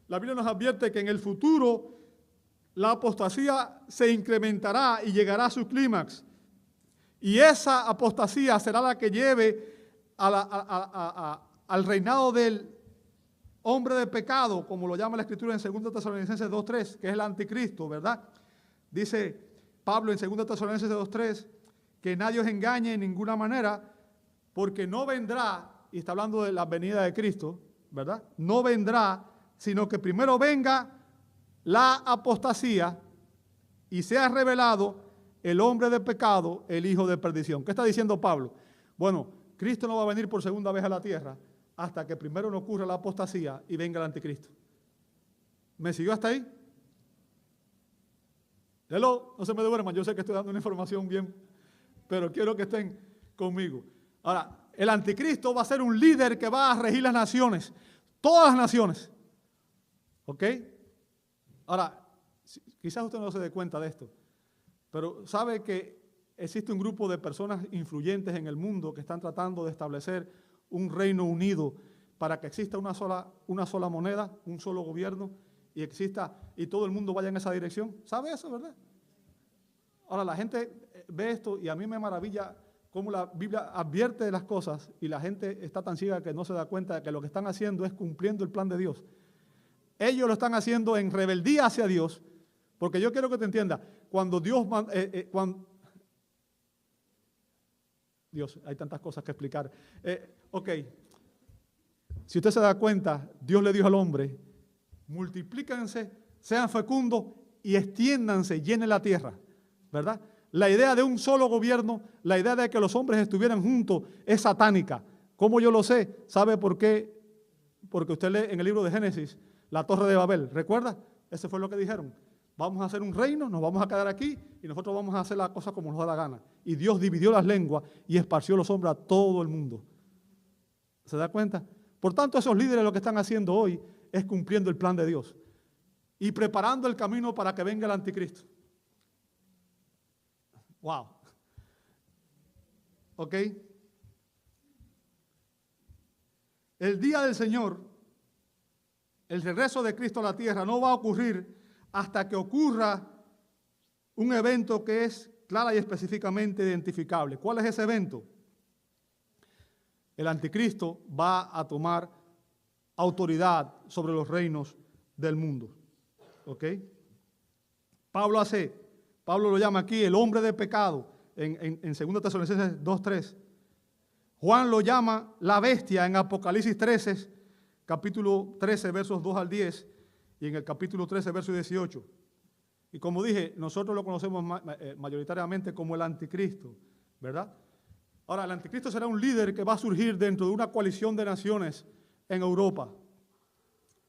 la Biblia nos advierte que en el futuro la apostasía se incrementará y llegará a su clímax. Y esa apostasía será la que lleve al reinado del hombre de pecado, como lo llama la Escritura en 2 Tesalonicenses 2:3, que es el anticristo, ¿verdad? Dice Pablo en 2 Tesalonicenses 2:3 que nadie os engañe en ninguna manera, porque no vendrá, y está hablando de la venida de Cristo, ¿verdad? No vendrá, sino que primero venga la apostasía y sea revelado el hombre de pecado, el hijo de perdición. ¿Qué está diciendo Pablo? Bueno, Cristo no va a venir por segunda vez a la tierra hasta que primero no ocurra la apostasía y venga el anticristo. ¿Me siguió hasta ahí? Hello, no se me duerman, yo sé que estoy dando una información bien, pero quiero que estén conmigo. Ahora, el anticristo va a ser un líder que va a regir las naciones, todas las naciones. ¿Ok? Ahora, quizás usted no se dé cuenta de esto, pero sabe que existe un grupo de personas influyentes en el mundo que están tratando de establecer un reino unido para que exista una sola moneda, un solo gobierno, y todo el mundo vaya en esa dirección. ¿Sabe eso, verdad? Ahora, la gente ve esto y a mí me maravilla cómo la Biblia advierte de las cosas y la gente está tan ciega que no se da cuenta de que lo que están haciendo es cumpliendo el plan de Dios. Ellos lo están haciendo en rebeldía hacia Dios, porque yo quiero que te entienda, Dios, hay tantas cosas que explicar. Ok, si usted se da cuenta, Dios le dijo al hombre, multiplíquense, sean fecundos y extiéndanse, llenen la tierra, ¿verdad? La idea de un solo gobierno, la idea de que los hombres estuvieran juntos es satánica. ¿Cómo yo lo sé? ¿Sabe por qué? Porque usted lee en el libro de Génesis, la Torre de Babel, ¿recuerda? Ese fue lo que dijeron. Vamos a hacer un reino, nos vamos a quedar aquí y nosotros vamos a hacer las cosas como nos da la gana. Y Dios dividió las lenguas y esparció los hombres a todo el mundo. ¿Se da cuenta? Por tanto, esos líderes lo que están haciendo hoy es cumpliendo el plan de Dios y preparando el camino para que venga el anticristo. Wow. ¿Ok? El día del Señor, el regreso de Cristo a la tierra, no va a ocurrir hasta que ocurra un evento que es clara y específicamente identificable. ¿Cuál es ese evento? El anticristo va a tomar autoridad sobre los reinos del mundo. ¿Ok? Pablo lo llama aquí el hombre de pecado en 2 Tesalonicenses 2:3. Juan lo llama la bestia en Apocalipsis 13, capítulo 13, versos 2 al 10, y en el capítulo 13, verso 18. Y como dije, nosotros lo conocemos mayoritariamente como el anticristo, ¿verdad? Ahora, el anticristo será un líder que va a surgir dentro de una coalición de naciones en Europa.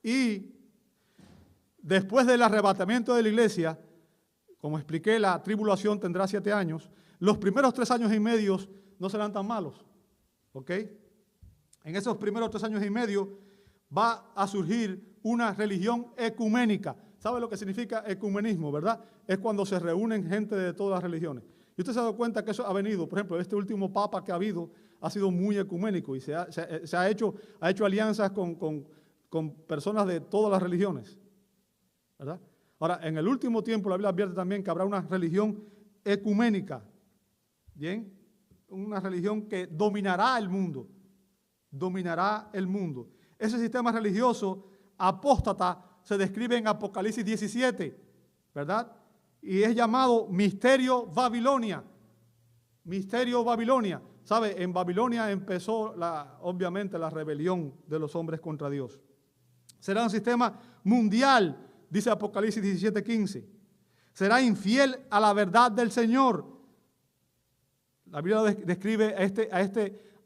Y después del arrebatamiento de la iglesia, como expliqué, la tribulación tendrá 7 años. Los primeros 3 años y medio no serán tan malos, ¿ok? En esos primeros 3 años y medio va a surgir una religión ecuménica. ¿Sabe lo que significa ecumenismo, verdad? Es cuando se reúnen gente de todas las religiones. Y usted se ha dado cuenta que eso ha venido, por ejemplo, este último papa que ha habido ha sido muy ecuménico y se ha hecho alianzas con personas de todas las religiones, ¿verdad? Ahora, en el último tiempo la Biblia advierte también que habrá una religión ecuménica, ¿bien? Una religión que dominará el mundo, Ese sistema religioso apóstata se describe en Apocalipsis 17, ¿verdad? Y es llamado Misterio Babilonia. Misterio Babilonia. ¿Sabe? En Babilonia empezó obviamente la rebelión de los hombres contra Dios. Será un sistema mundial, dice Apocalipsis 17:15. Será infiel a la verdad del Señor. La Biblia describe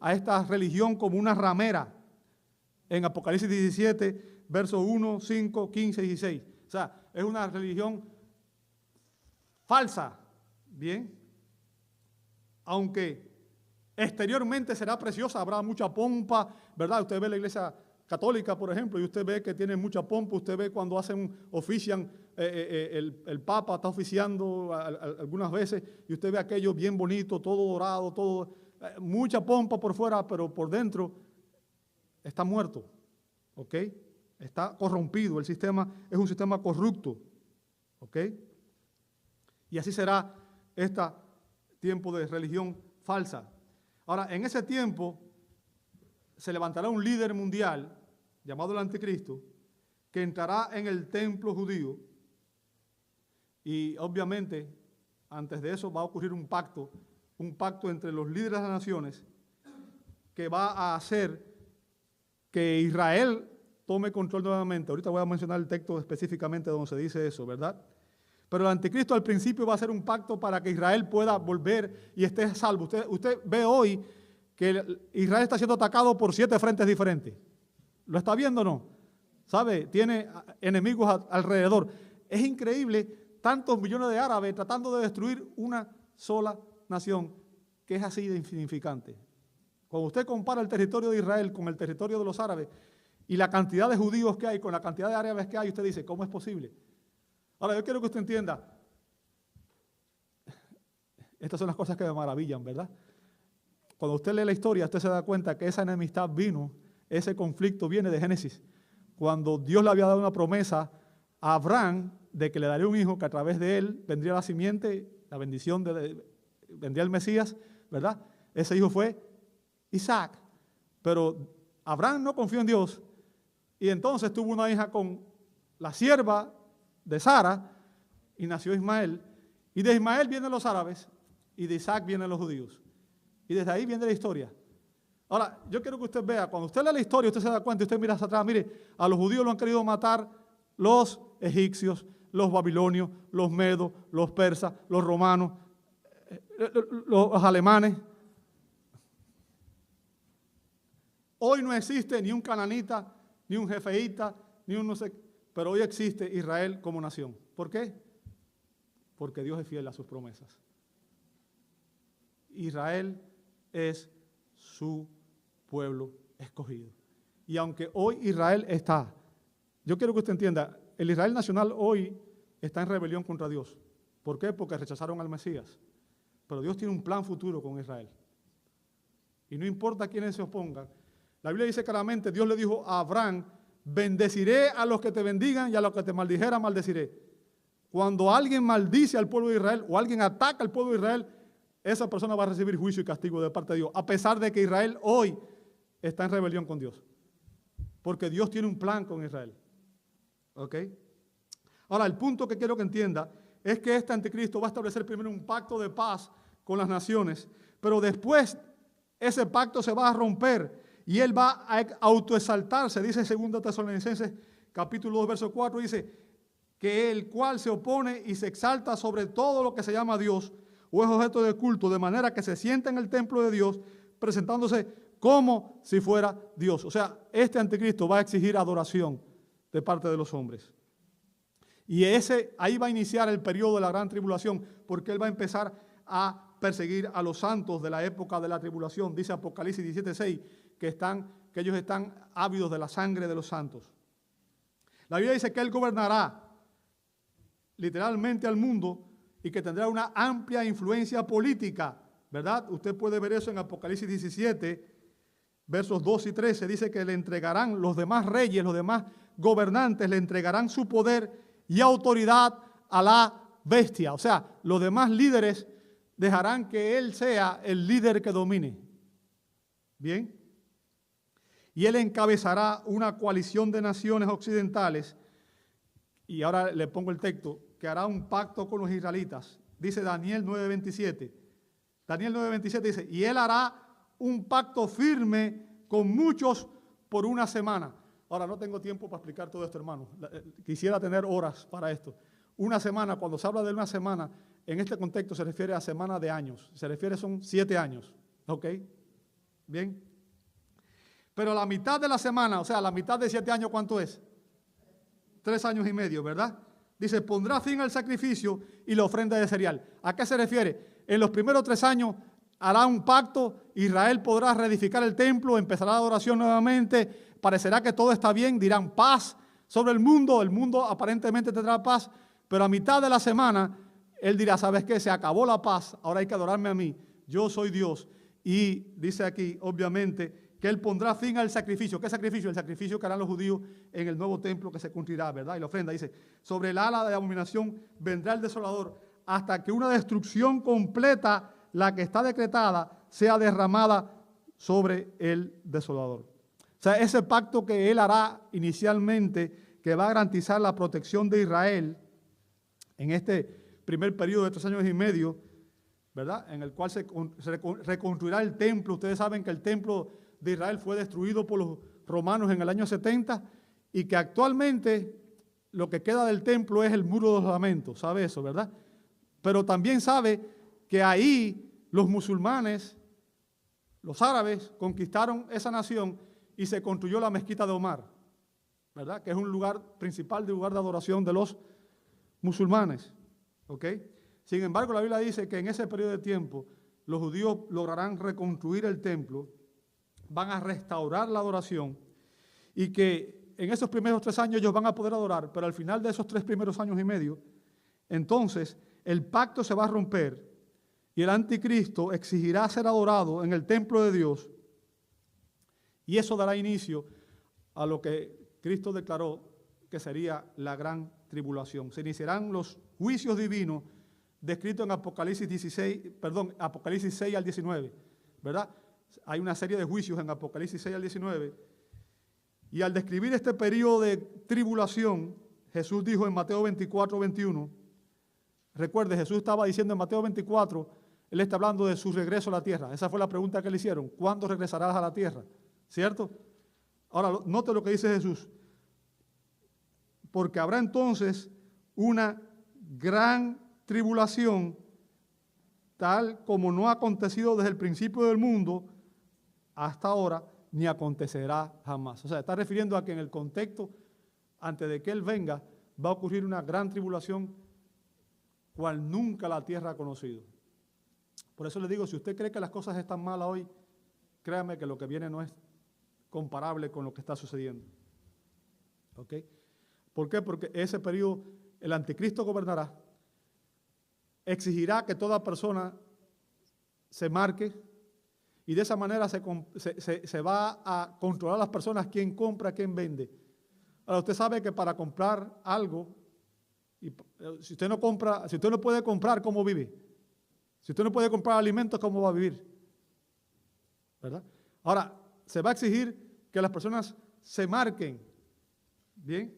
a esta religión como una ramera. En Apocalipsis 17, versos 1, 5, 15 y 16. O sea, es una religión falsa, ¿bien? Aunque exteriormente será preciosa, habrá mucha pompa, ¿verdad? Usted ve la iglesia católica, por ejemplo, y usted ve que tiene mucha pompa, usted ve cuando ofician, el Papa está oficiando algunas veces, y usted ve aquello bien bonito, todo dorado, mucha pompa por fuera, pero por dentro está muerto, ¿ok? Está corrompido, el sistema es un sistema corrupto, ¿ok? Y así será este tiempo de religión falsa. Ahora, en ese tiempo se levantará un líder mundial llamado el anticristo que entrará en el templo judío y obviamente antes de eso va a ocurrir un pacto un pacto entre los líderes de las naciones que va a hacer que Israel tome control nuevamente. Ahorita voy a mencionar el texto específicamente donde se dice eso, ¿verdad? Pero el anticristo al principio va a hacer un pacto para que Israel pueda volver y esté salvo. Usted ve hoy que Israel está siendo atacado por 7 frentes diferentes. ¿Lo está viendo o no? ¿Sabe? Tiene enemigos alrededor. Es increíble tantos millones de árabes tratando de destruir una sola nación que es así de insignificante. Cuando usted compara el territorio de Israel con el territorio de los árabes y la cantidad de judíos que hay con la cantidad de árabes que hay, usted dice, ¿cómo es posible? Ahora, yo quiero que usted entienda, estas son las cosas que me maravillan, ¿verdad? Cuando usted lee la historia, usted se da cuenta que esa enemistad vino, ese conflicto viene de Génesis. Cuando Dios le había dado una promesa a Abraham de que le daría un hijo, que a través de él vendría la simiente, la bendición, vendría el Mesías, ¿verdad? Ese hijo fue Isaac. Pero Abraham no confió en Dios y entonces tuvo una hija con la sierva de Sara y nació Ismael. Y de Ismael vienen los árabes y de Isaac vienen los judíos. Y desde ahí viene la historia. Ahora, yo quiero que usted vea, cuando usted lee la historia, usted se da cuenta y usted mira hacia atrás, mire, a los judíos lo han querido matar los egipcios, los babilonios, los medos, los persas, los romanos, los alemanes. Hoy no existe ni un cananita, ni un jefeíta, ni un no sé, pero hoy existe Israel como nación. ¿Por qué? Porque Dios es fiel a sus promesas. Israel es su pueblo escogido. Y aunque hoy Israel está, yo quiero que usted entienda, el Israel nacional hoy está en rebelión contra Dios. ¿Por qué? Porque rechazaron al Mesías. Pero Dios tiene un plan futuro con Israel. Y no importa quiénes se opongan. La Biblia dice claramente, Dios le dijo a Abraham, bendeciré a los que te bendigan y a los que te maldijera maldeciré. Cuando alguien maldice al pueblo de Israel o alguien ataca al pueblo de Israel, esa persona va a recibir juicio y castigo de parte de Dios, a pesar de que Israel hoy está en rebelión con Dios. Porque Dios tiene un plan con Israel. ¿Ok? Ahora, el punto que quiero que entienda es que este anticristo va a establecer primero un pacto de paz con las naciones, pero después ese pacto se va a romper y él va a autoexaltarse. Dice 2 Tesalonicenses capítulo 2, verso 4, dice que el cual se opone y se exalta sobre todo lo que se llama Dios o es objeto de culto, de manera que se sienta en el templo de Dios, presentándose como si fuera Dios. O sea, este anticristo va a exigir adoración de parte de los hombres. Y ahí va a iniciar el periodo de la gran tribulación, porque él va a empezar a perseguir a los santos de la época de la tribulación. Dice Apocalipsis 17:6 que ellos están ávidos de la sangre de los santos. La Biblia dice que él gobernará literalmente al mundo y que tendrá una amplia influencia política, ¿verdad? Usted puede ver eso en Apocalipsis 17, versos 2 y 13. Dice que le entregarán los demás reyes, los demás gobernantes, le entregarán su poder y autoridad a la bestia. O sea, los demás líderes dejarán que él sea el líder que domine. Bien. Y él encabezará una coalición de naciones occidentales. Y ahora le pongo el texto, que hará un pacto con los israelitas. Dice Daniel 9:27. Daniel 9:27 dice, y él hará un pacto firme con muchos por una semana. Ahora, no tengo tiempo para explicar todo esto, hermano. Quisiera tener horas para esto. Una semana, cuando se habla de una semana, en este contexto se refiere a semana de años. Se refiere, son 7 años. ¿Ok? Bien. Pero la mitad de la semana, o sea, la mitad de 7 años, ¿cuánto es? 3 años y medio, ¿verdad? Dice, pondrá fin al sacrificio y la ofrenda de cereal. ¿A qué se refiere? En los primeros 3 años hará un pacto, Israel podrá reedificar el templo, empezará la adoración nuevamente, parecerá que todo está bien, dirán paz sobre el mundo aparentemente tendrá paz, pero a mitad de la semana, él dirá, ¿sabes qué? Se acabó la paz, ahora hay que adorarme a mí, yo soy Dios. Y dice aquí, obviamente, que él pondrá fin al sacrificio. ¿Qué sacrificio? El sacrificio que harán los judíos en el nuevo templo que se construirá, ¿verdad? Y la ofrenda dice, sobre el ala de abominación vendrá el desolador hasta que una destrucción completa, la que está decretada, sea derramada sobre el desolador. O sea, ese pacto que él hará inicialmente, que va a garantizar la protección de Israel en este primer periodo de 3 años y medio, ¿verdad? En el cual se reconstruirá el templo. Ustedes saben que el templo de Israel fue destruido por los romanos en el año 70 y que actualmente lo que queda del templo es el muro de los lamentos. ¿Sabe eso, verdad? Pero también sabe que ahí los musulmanes, los árabes, conquistaron esa nación y se construyó la mezquita de Omar, ¿verdad? Que es un lugar principal, lugar de adoración de los musulmanes, ¿ok? Sin embargo, la Biblia dice que en ese periodo de tiempo los judíos lograrán reconstruir el templo, van a restaurar la adoración y que en esos primeros 3 años ellos van a poder adorar, pero al final de esos 3 primeros años y medio, entonces el pacto se va a romper y el anticristo exigirá ser adorado en el templo de Dios y eso dará inicio a lo que Cristo declaró que sería la gran tribulación. Se iniciarán los juicios divinos descritos en Apocalipsis 6 al 19, ¿verdad? Hay una serie de juicios en Apocalipsis 6 al 19. Y al describir este periodo de tribulación, Jesús dijo en Mateo 24, 21, recuerde, Jesús estaba diciendo en Mateo 24, Él está hablando de su regreso a la tierra. Esa fue la pregunta que le hicieron, ¿cuándo regresarás a la tierra? ¿Cierto? Ahora, note lo que dice Jesús. Porque habrá entonces una gran tribulación, tal como no ha acontecido desde el principio del mundo hasta ahora, ni acontecerá jamás. O sea, está refiriendo a que en el contexto, antes de que Él venga, va a ocurrir una gran tribulación, cual nunca la tierra ha conocido. Por eso le digo, si usted cree que las cosas están malas hoy, créame que lo que viene no es comparable con lo que está sucediendo. ¿Ok? ¿Por qué? Porque ese periodo el anticristo gobernará, exigirá que toda persona se marque y de esa manera se va a controlar a las personas quién compra, quién vende. Ahora usted sabe que para comprar algo, si usted no compra, si usted no puede comprar, ¿cómo vive? Si usted no puede comprar alimentos, ¿cómo va a vivir? ¿Verdad? Ahora, se va a exigir que las personas se marquen, ¿bien?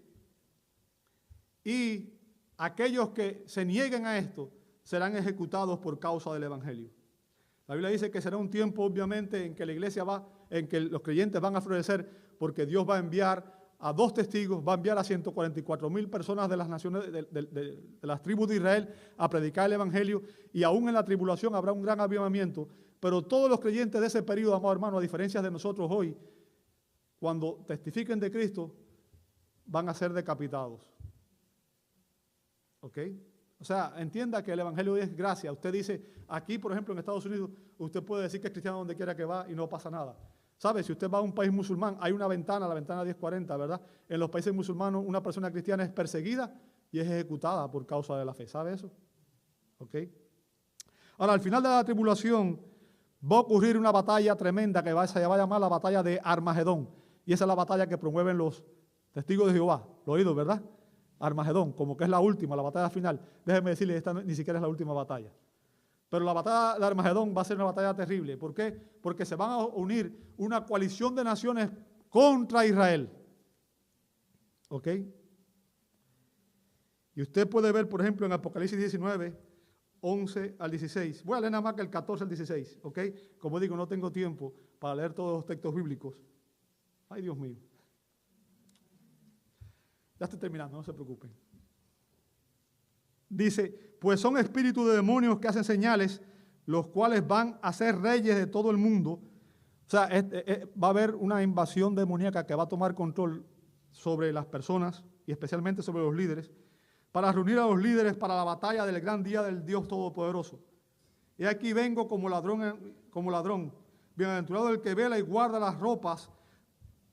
Y aquellos que se nieguen a esto serán ejecutados por causa del Evangelio. La Biblia dice que será un tiempo, obviamente, en que la iglesia en que los creyentes van a florecer, porque Dios va a enviar a 2 testigos, va a enviar a 144,000 personas de las naciones, de las tribus de Israel a predicar el Evangelio, y aún en la tribulación habrá un gran avivamiento, pero todos los creyentes de ese periodo, amados hermanos, a diferencia de nosotros hoy, cuando testifiquen de Cristo, van a ser decapitados. ¿Ok? O sea, entienda que el Evangelio es gracia. Usted dice, aquí por ejemplo en Estados Unidos, usted puede decir que es cristiano donde quiera que va y no pasa nada. ¿Sabe? Si usted va a un país musulmán, hay una ventana, la ventana 1040, ¿verdad? En los países musulmanos una persona cristiana es perseguida y es ejecutada por causa de la fe. ¿Sabe eso? ¿Ok? Ahora, al final de la tribulación va a ocurrir una batalla tremenda que se va a llamar la batalla de Armagedón. Y esa es la batalla que promueven los testigos de Jehová. ¿Lo oído, verdad? Armagedón, como que es la última, la batalla final. Déjenme decirles, esta ni siquiera es la última batalla. Pero la batalla de Armagedón va a ser una batalla terrible. ¿Por qué? Porque se van a unir una coalición de naciones contra Israel. ¿Ok? Y usted puede ver, por ejemplo, en Apocalipsis 19, 11 al 16. Voy a leer nada más que el 14 al 16. ¿Ok? Como digo, no tengo tiempo para leer todos los textos bíblicos. Ay, Dios mío. Ya estoy terminando, no se preocupen. Dice, pues son espíritus de demonios que hacen señales, los cuales van a ser reyes de todo el mundo. O sea, va a haber una invasión demoníaca que va a tomar control sobre las personas y especialmente sobre los líderes, para reunir a los líderes para la batalla del gran día del Dios Todopoderoso. Y aquí vengo como ladrón. Bienaventurado el que vela y guarda las ropas,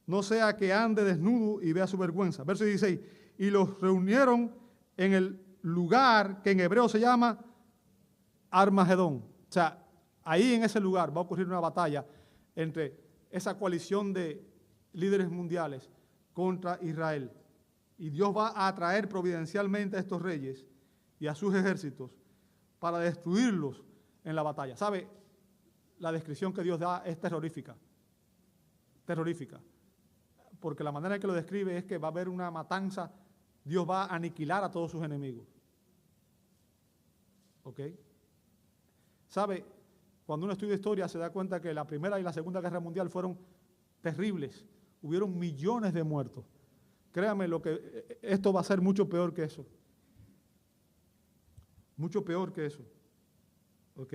no sea que ande desnudo y vea su vergüenza. Verso 16, y los reunieron en el lugar que en hebreo se llama Armagedón. O sea, ahí en ese lugar va a ocurrir una batalla entre esa coalición de líderes mundiales contra Israel. Y Dios va a atraer providencialmente a estos reyes y a sus ejércitos para destruirlos en la batalla. ¿Sabe? La descripción que Dios da es terrorífica. Terrorífica. Porque la manera en que lo describe es que va a haber una matanza, Dios va a aniquilar a todos sus enemigos. ¿Ok? ¿Sabe? Cuando uno estudia historia se da cuenta que la Primera y la Segunda Guerra Mundial fueron terribles. Hubieron millones de muertos. Créame, esto va a ser mucho peor que eso. Mucho peor que eso. ¿Ok?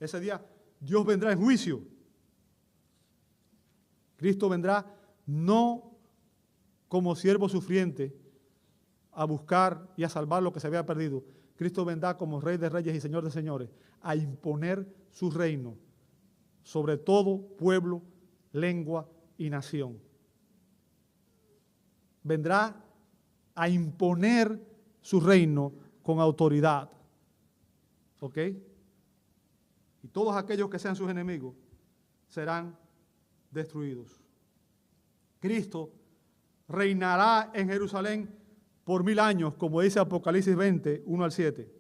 Ese día Dios vendrá en juicio. Cristo vendrá no como siervo sufriente a buscar y a salvar lo que se había perdido. Cristo vendrá como Rey de Reyes y Señor de Señores a imponer su reino sobre todo pueblo, lengua y nación. Vendrá a imponer su reino con autoridad. ¿Ok? Y todos aquellos que sean sus enemigos serán destruidos. Cristo reinará en Jerusalén por 1000 años, como dice Apocalipsis 20, 1 al 7.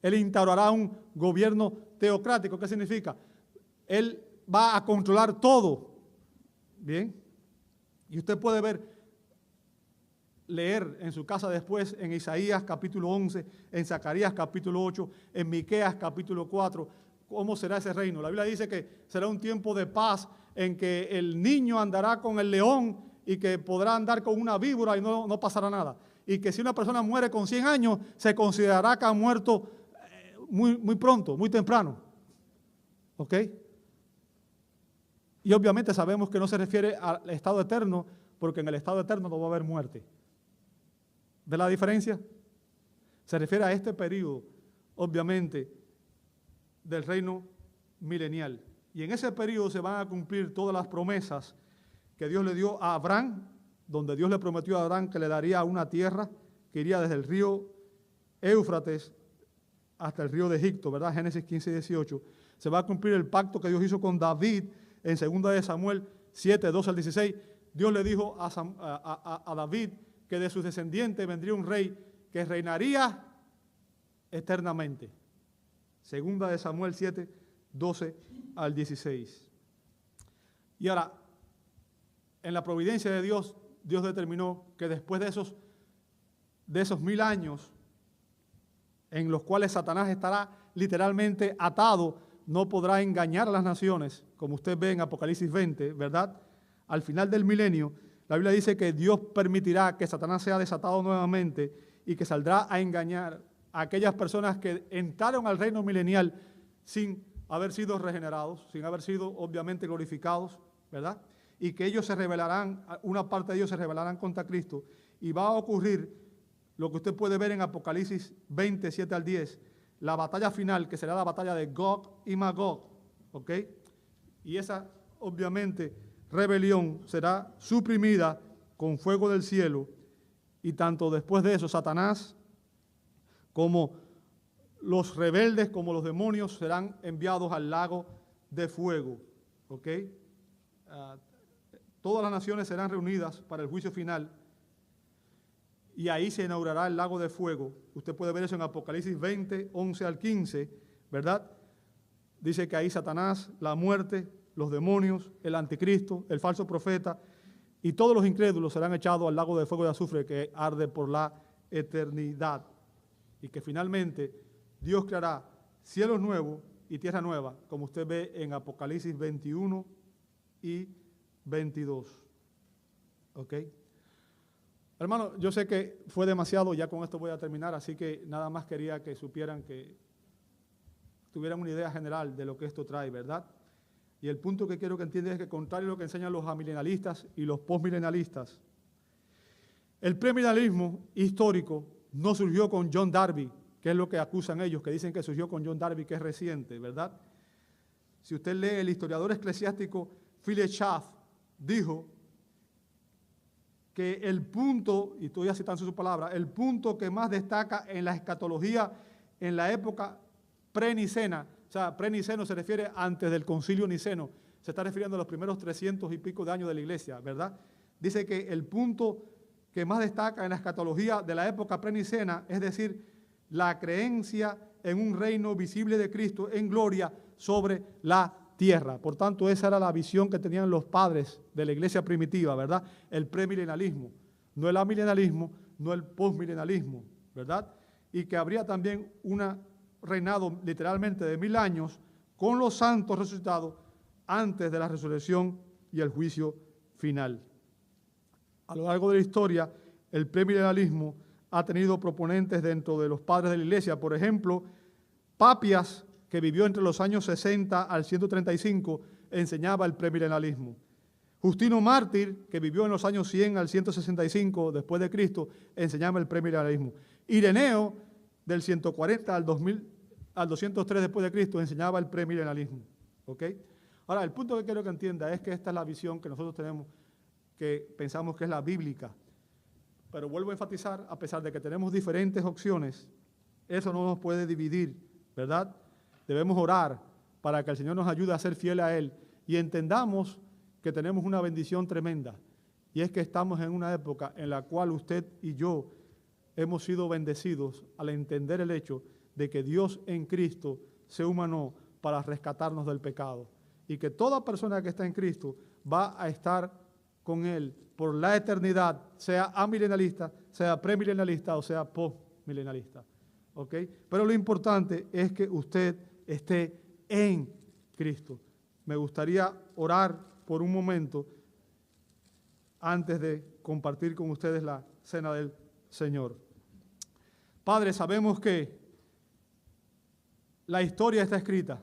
Él instaurará un gobierno teocrático. ¿Qué significa? Él va a controlar todo. Bien. Y usted puede leer en su casa después en Isaías capítulo 11, en Zacarías capítulo 8, en Miqueas capítulo 4, cómo será ese reino. La Biblia dice que será un tiempo de paz en que el niño andará con el león y que podrá andar con una víbora y no pasará nada. Y que si una persona muere con 100 años, se considerará que ha muerto muy pronto, muy temprano. ¿Ok? Y obviamente sabemos que no se refiere al estado eterno, porque en el estado eterno no va a haber muerte. ¿Ve la diferencia? Se refiere a este periodo, obviamente, del reino milenial. Y en ese periodo se van a cumplir todas las promesas que Dios le dio a Abraham, donde Dios le prometió a Abraham que le daría una tierra que iría desde el río Éufrates hasta el río de Egipto, ¿verdad? Génesis 15 y 18. Se va a cumplir el pacto que Dios hizo con David en 2 de Samuel 7, 12 al 16. Dios le dijo a David que de sus descendientes vendría un rey que reinaría eternamente. 2 de Samuel 7, 12 al 16. Y ahora, en la providencia de Dios, Dios determinó que después de esos 1000 años en los cuales Satanás estará literalmente atado, no podrá engañar a las naciones, como usted ve en Apocalipsis 20, ¿verdad? Al final del milenio, la Biblia dice que Dios permitirá que Satanás sea desatado nuevamente y que saldrá a engañar a aquellas personas que entraron al reino milenial sin haber sido regenerados, sin haber sido obviamente glorificados, ¿verdad? Y que ellos se rebelarán, una parte de ellos se rebelarán contra Cristo, y va a ocurrir lo que usted puede ver en Apocalipsis 20, 7 al 10, la batalla final, que será la batalla de Gog y Magog, ¿ok? Y esa, obviamente, rebelión será suprimida con fuego del cielo, y tanto después de eso, Satanás como los rebeldes, como los demonios, serán enviados al lago de fuego, ¿ok? Todas las naciones serán reunidas para el juicio final y ahí se inaugurará el lago de fuego. Usted puede ver eso en Apocalipsis 20, 11 al 15, ¿verdad? Dice que ahí Satanás, la muerte, los demonios, el anticristo, el falso profeta y todos los incrédulos serán echados al lago de fuego de azufre que arde por la eternidad. Y que finalmente Dios creará cielos nuevos y tierra nueva, como usted ve en Apocalipsis 21 y 22. ¿Ok? Hermano, yo sé que fue demasiado, ya con esto voy a terminar, así que nada más quería que supieran, que tuvieran una idea general de lo que esto trae, ¿verdad? Y el punto que quiero que entiendan es que, contrario a lo que enseñan los amilenalistas y los postmilenalistas, el premilenialismo histórico no surgió con John Darby, que es lo que acusan ellos, que dicen que surgió con John Darby, que es reciente, ¿verdad? Si usted lee, el historiador eclesiástico Philip Schaff dijo que el punto, y estoy citando su palabra, el punto que más destaca en la escatología en la época prenicena, o sea, preniceno se refiere antes del concilio niceno, se está refiriendo a los primeros 300 y pico de años de la iglesia, ¿verdad? Dice que el punto que más destaca en la escatología de la época prenicena, es decir, la creencia en un reino visible de Cristo en gloria sobre la tierra. Por tanto, esa era la visión que tenían los padres de la iglesia primitiva, ¿verdad? El premilenialismo, no el amilenalismo, no el postmilenalismo, ¿verdad? Y que habría también una reinado literalmente de 1000 años con los santos resucitados antes de la resurrección y el juicio final. A lo largo de la historia, el premilenialismo ha tenido proponentes dentro de los padres de la Iglesia. Por ejemplo, Papias, que vivió entre los años 60 al 135, enseñaba el premilenialismo. Justino Mártir, que vivió en los años 100 al 165 después de Cristo, enseñaba el premilenialismo. Ireneo, del 140 al 203 después de Cristo, enseñaba el premilenialismo. ¿Ok? Ahora, el punto que quiero que entienda es que esta es la visión que nosotros tenemos, que pensamos que es la bíblica. Pero vuelvo a enfatizar, a pesar de que tenemos diferentes opciones, eso no nos puede dividir, ¿verdad? Debemos orar para que el Señor nos ayude a ser fieles a Él y entendamos que tenemos una bendición tremenda, y es que estamos en una época en la cual usted y yo hemos sido bendecidos al entender el hecho de que Dios en Cristo se humanó para rescatarnos del pecado, y que toda persona que está en Cristo va a estar con Él por la eternidad, sea amilenialista, sea premilenialista o sea postmilenialista. ¿Ok? Pero lo importante es que usted esté en Cristo. Me gustaría orar por un momento antes de compartir con ustedes la cena del Señor. Padre, sabemos que la historia está escrita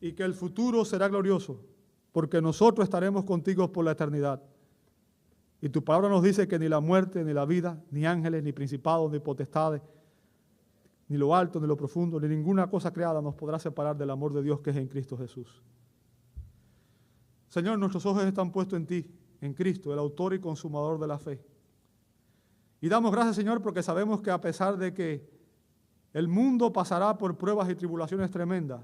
y que el futuro será glorioso, porque nosotros estaremos contigo por la eternidad. Y tu palabra nos dice que ni la muerte, ni la vida, ni ángeles, ni principados, ni potestades, ni lo alto, ni lo profundo, ni ninguna cosa creada nos podrá separar del amor de Dios que es en Cristo Jesús. Señor, nuestros ojos están puestos en ti, en Cristo, el autor y consumador de la fe. Y damos gracias, Señor, porque sabemos que a pesar de que el mundo pasará por pruebas y tribulaciones tremendas,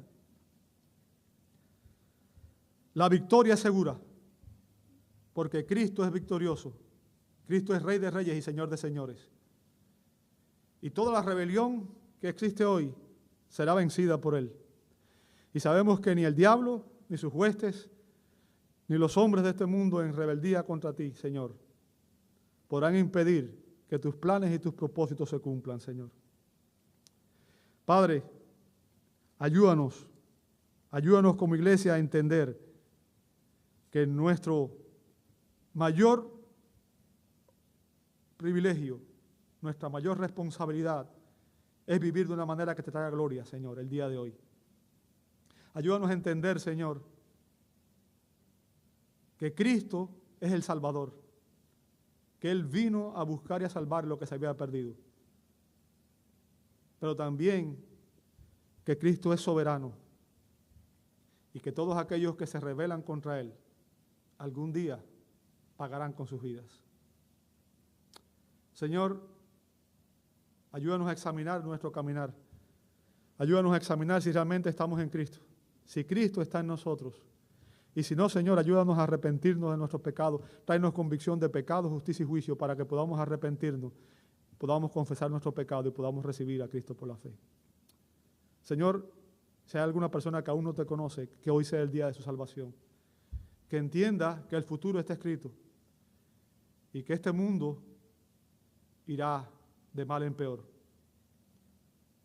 la victoria es segura, porque Cristo es victorioso. Cristo es Rey de Reyes y Señor de Señores. Y toda la rebelión que existe hoy será vencida por Él. Y sabemos que ni el diablo, ni sus huestes, ni los hombres de este mundo en rebeldía contra ti, Señor, podrán impedir que tus planes y tus propósitos se cumplan, Señor. Padre, ayúdanos como iglesia a entender que nuestro mayor privilegio, nuestra mayor responsabilidad es vivir de una manera que te traiga gloria, Señor, el día de hoy. Ayúdanos a entender, Señor, que Cristo es el Salvador, que Él vino a buscar y a salvar lo que se había perdido. Pero también que Cristo es soberano y que todos aquellos que se rebelan contra Él, algún día pagarán con sus vidas. Señor, ayúdanos a examinar nuestro caminar. Ayúdanos a examinar si realmente estamos en Cristo, si Cristo está en nosotros. Y si no, Señor, ayúdanos a arrepentirnos de nuestros pecados. Tráenos convicción de pecado, justicia y juicio para que podamos arrepentirnos, podamos confesar nuestro pecado y podamos recibir a Cristo por la fe. Señor, si hay alguna persona que aún no te conoce, que hoy sea el día de su salvación. Que entienda que el futuro está escrito y que este mundo irá de mal en peor.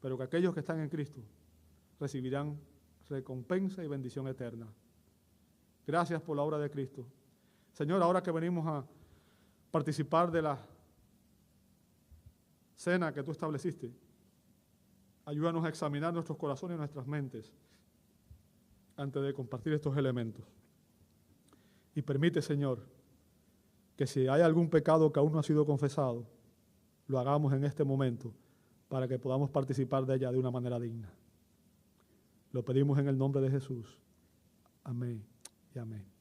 Pero que aquellos que están en Cristo recibirán recompensa y bendición eterna. Gracias por la obra de Cristo. Señor, ahora que venimos a participar de la cena que tú estableciste, ayúdanos a examinar nuestros corazones y nuestras mentes antes de compartir estos elementos. Y permite, Señor, que si hay algún pecado que aún no ha sido confesado, lo hagamos en este momento para que podamos participar de ella de una manera digna. Lo pedimos en el nombre de Jesús. Amén y amén.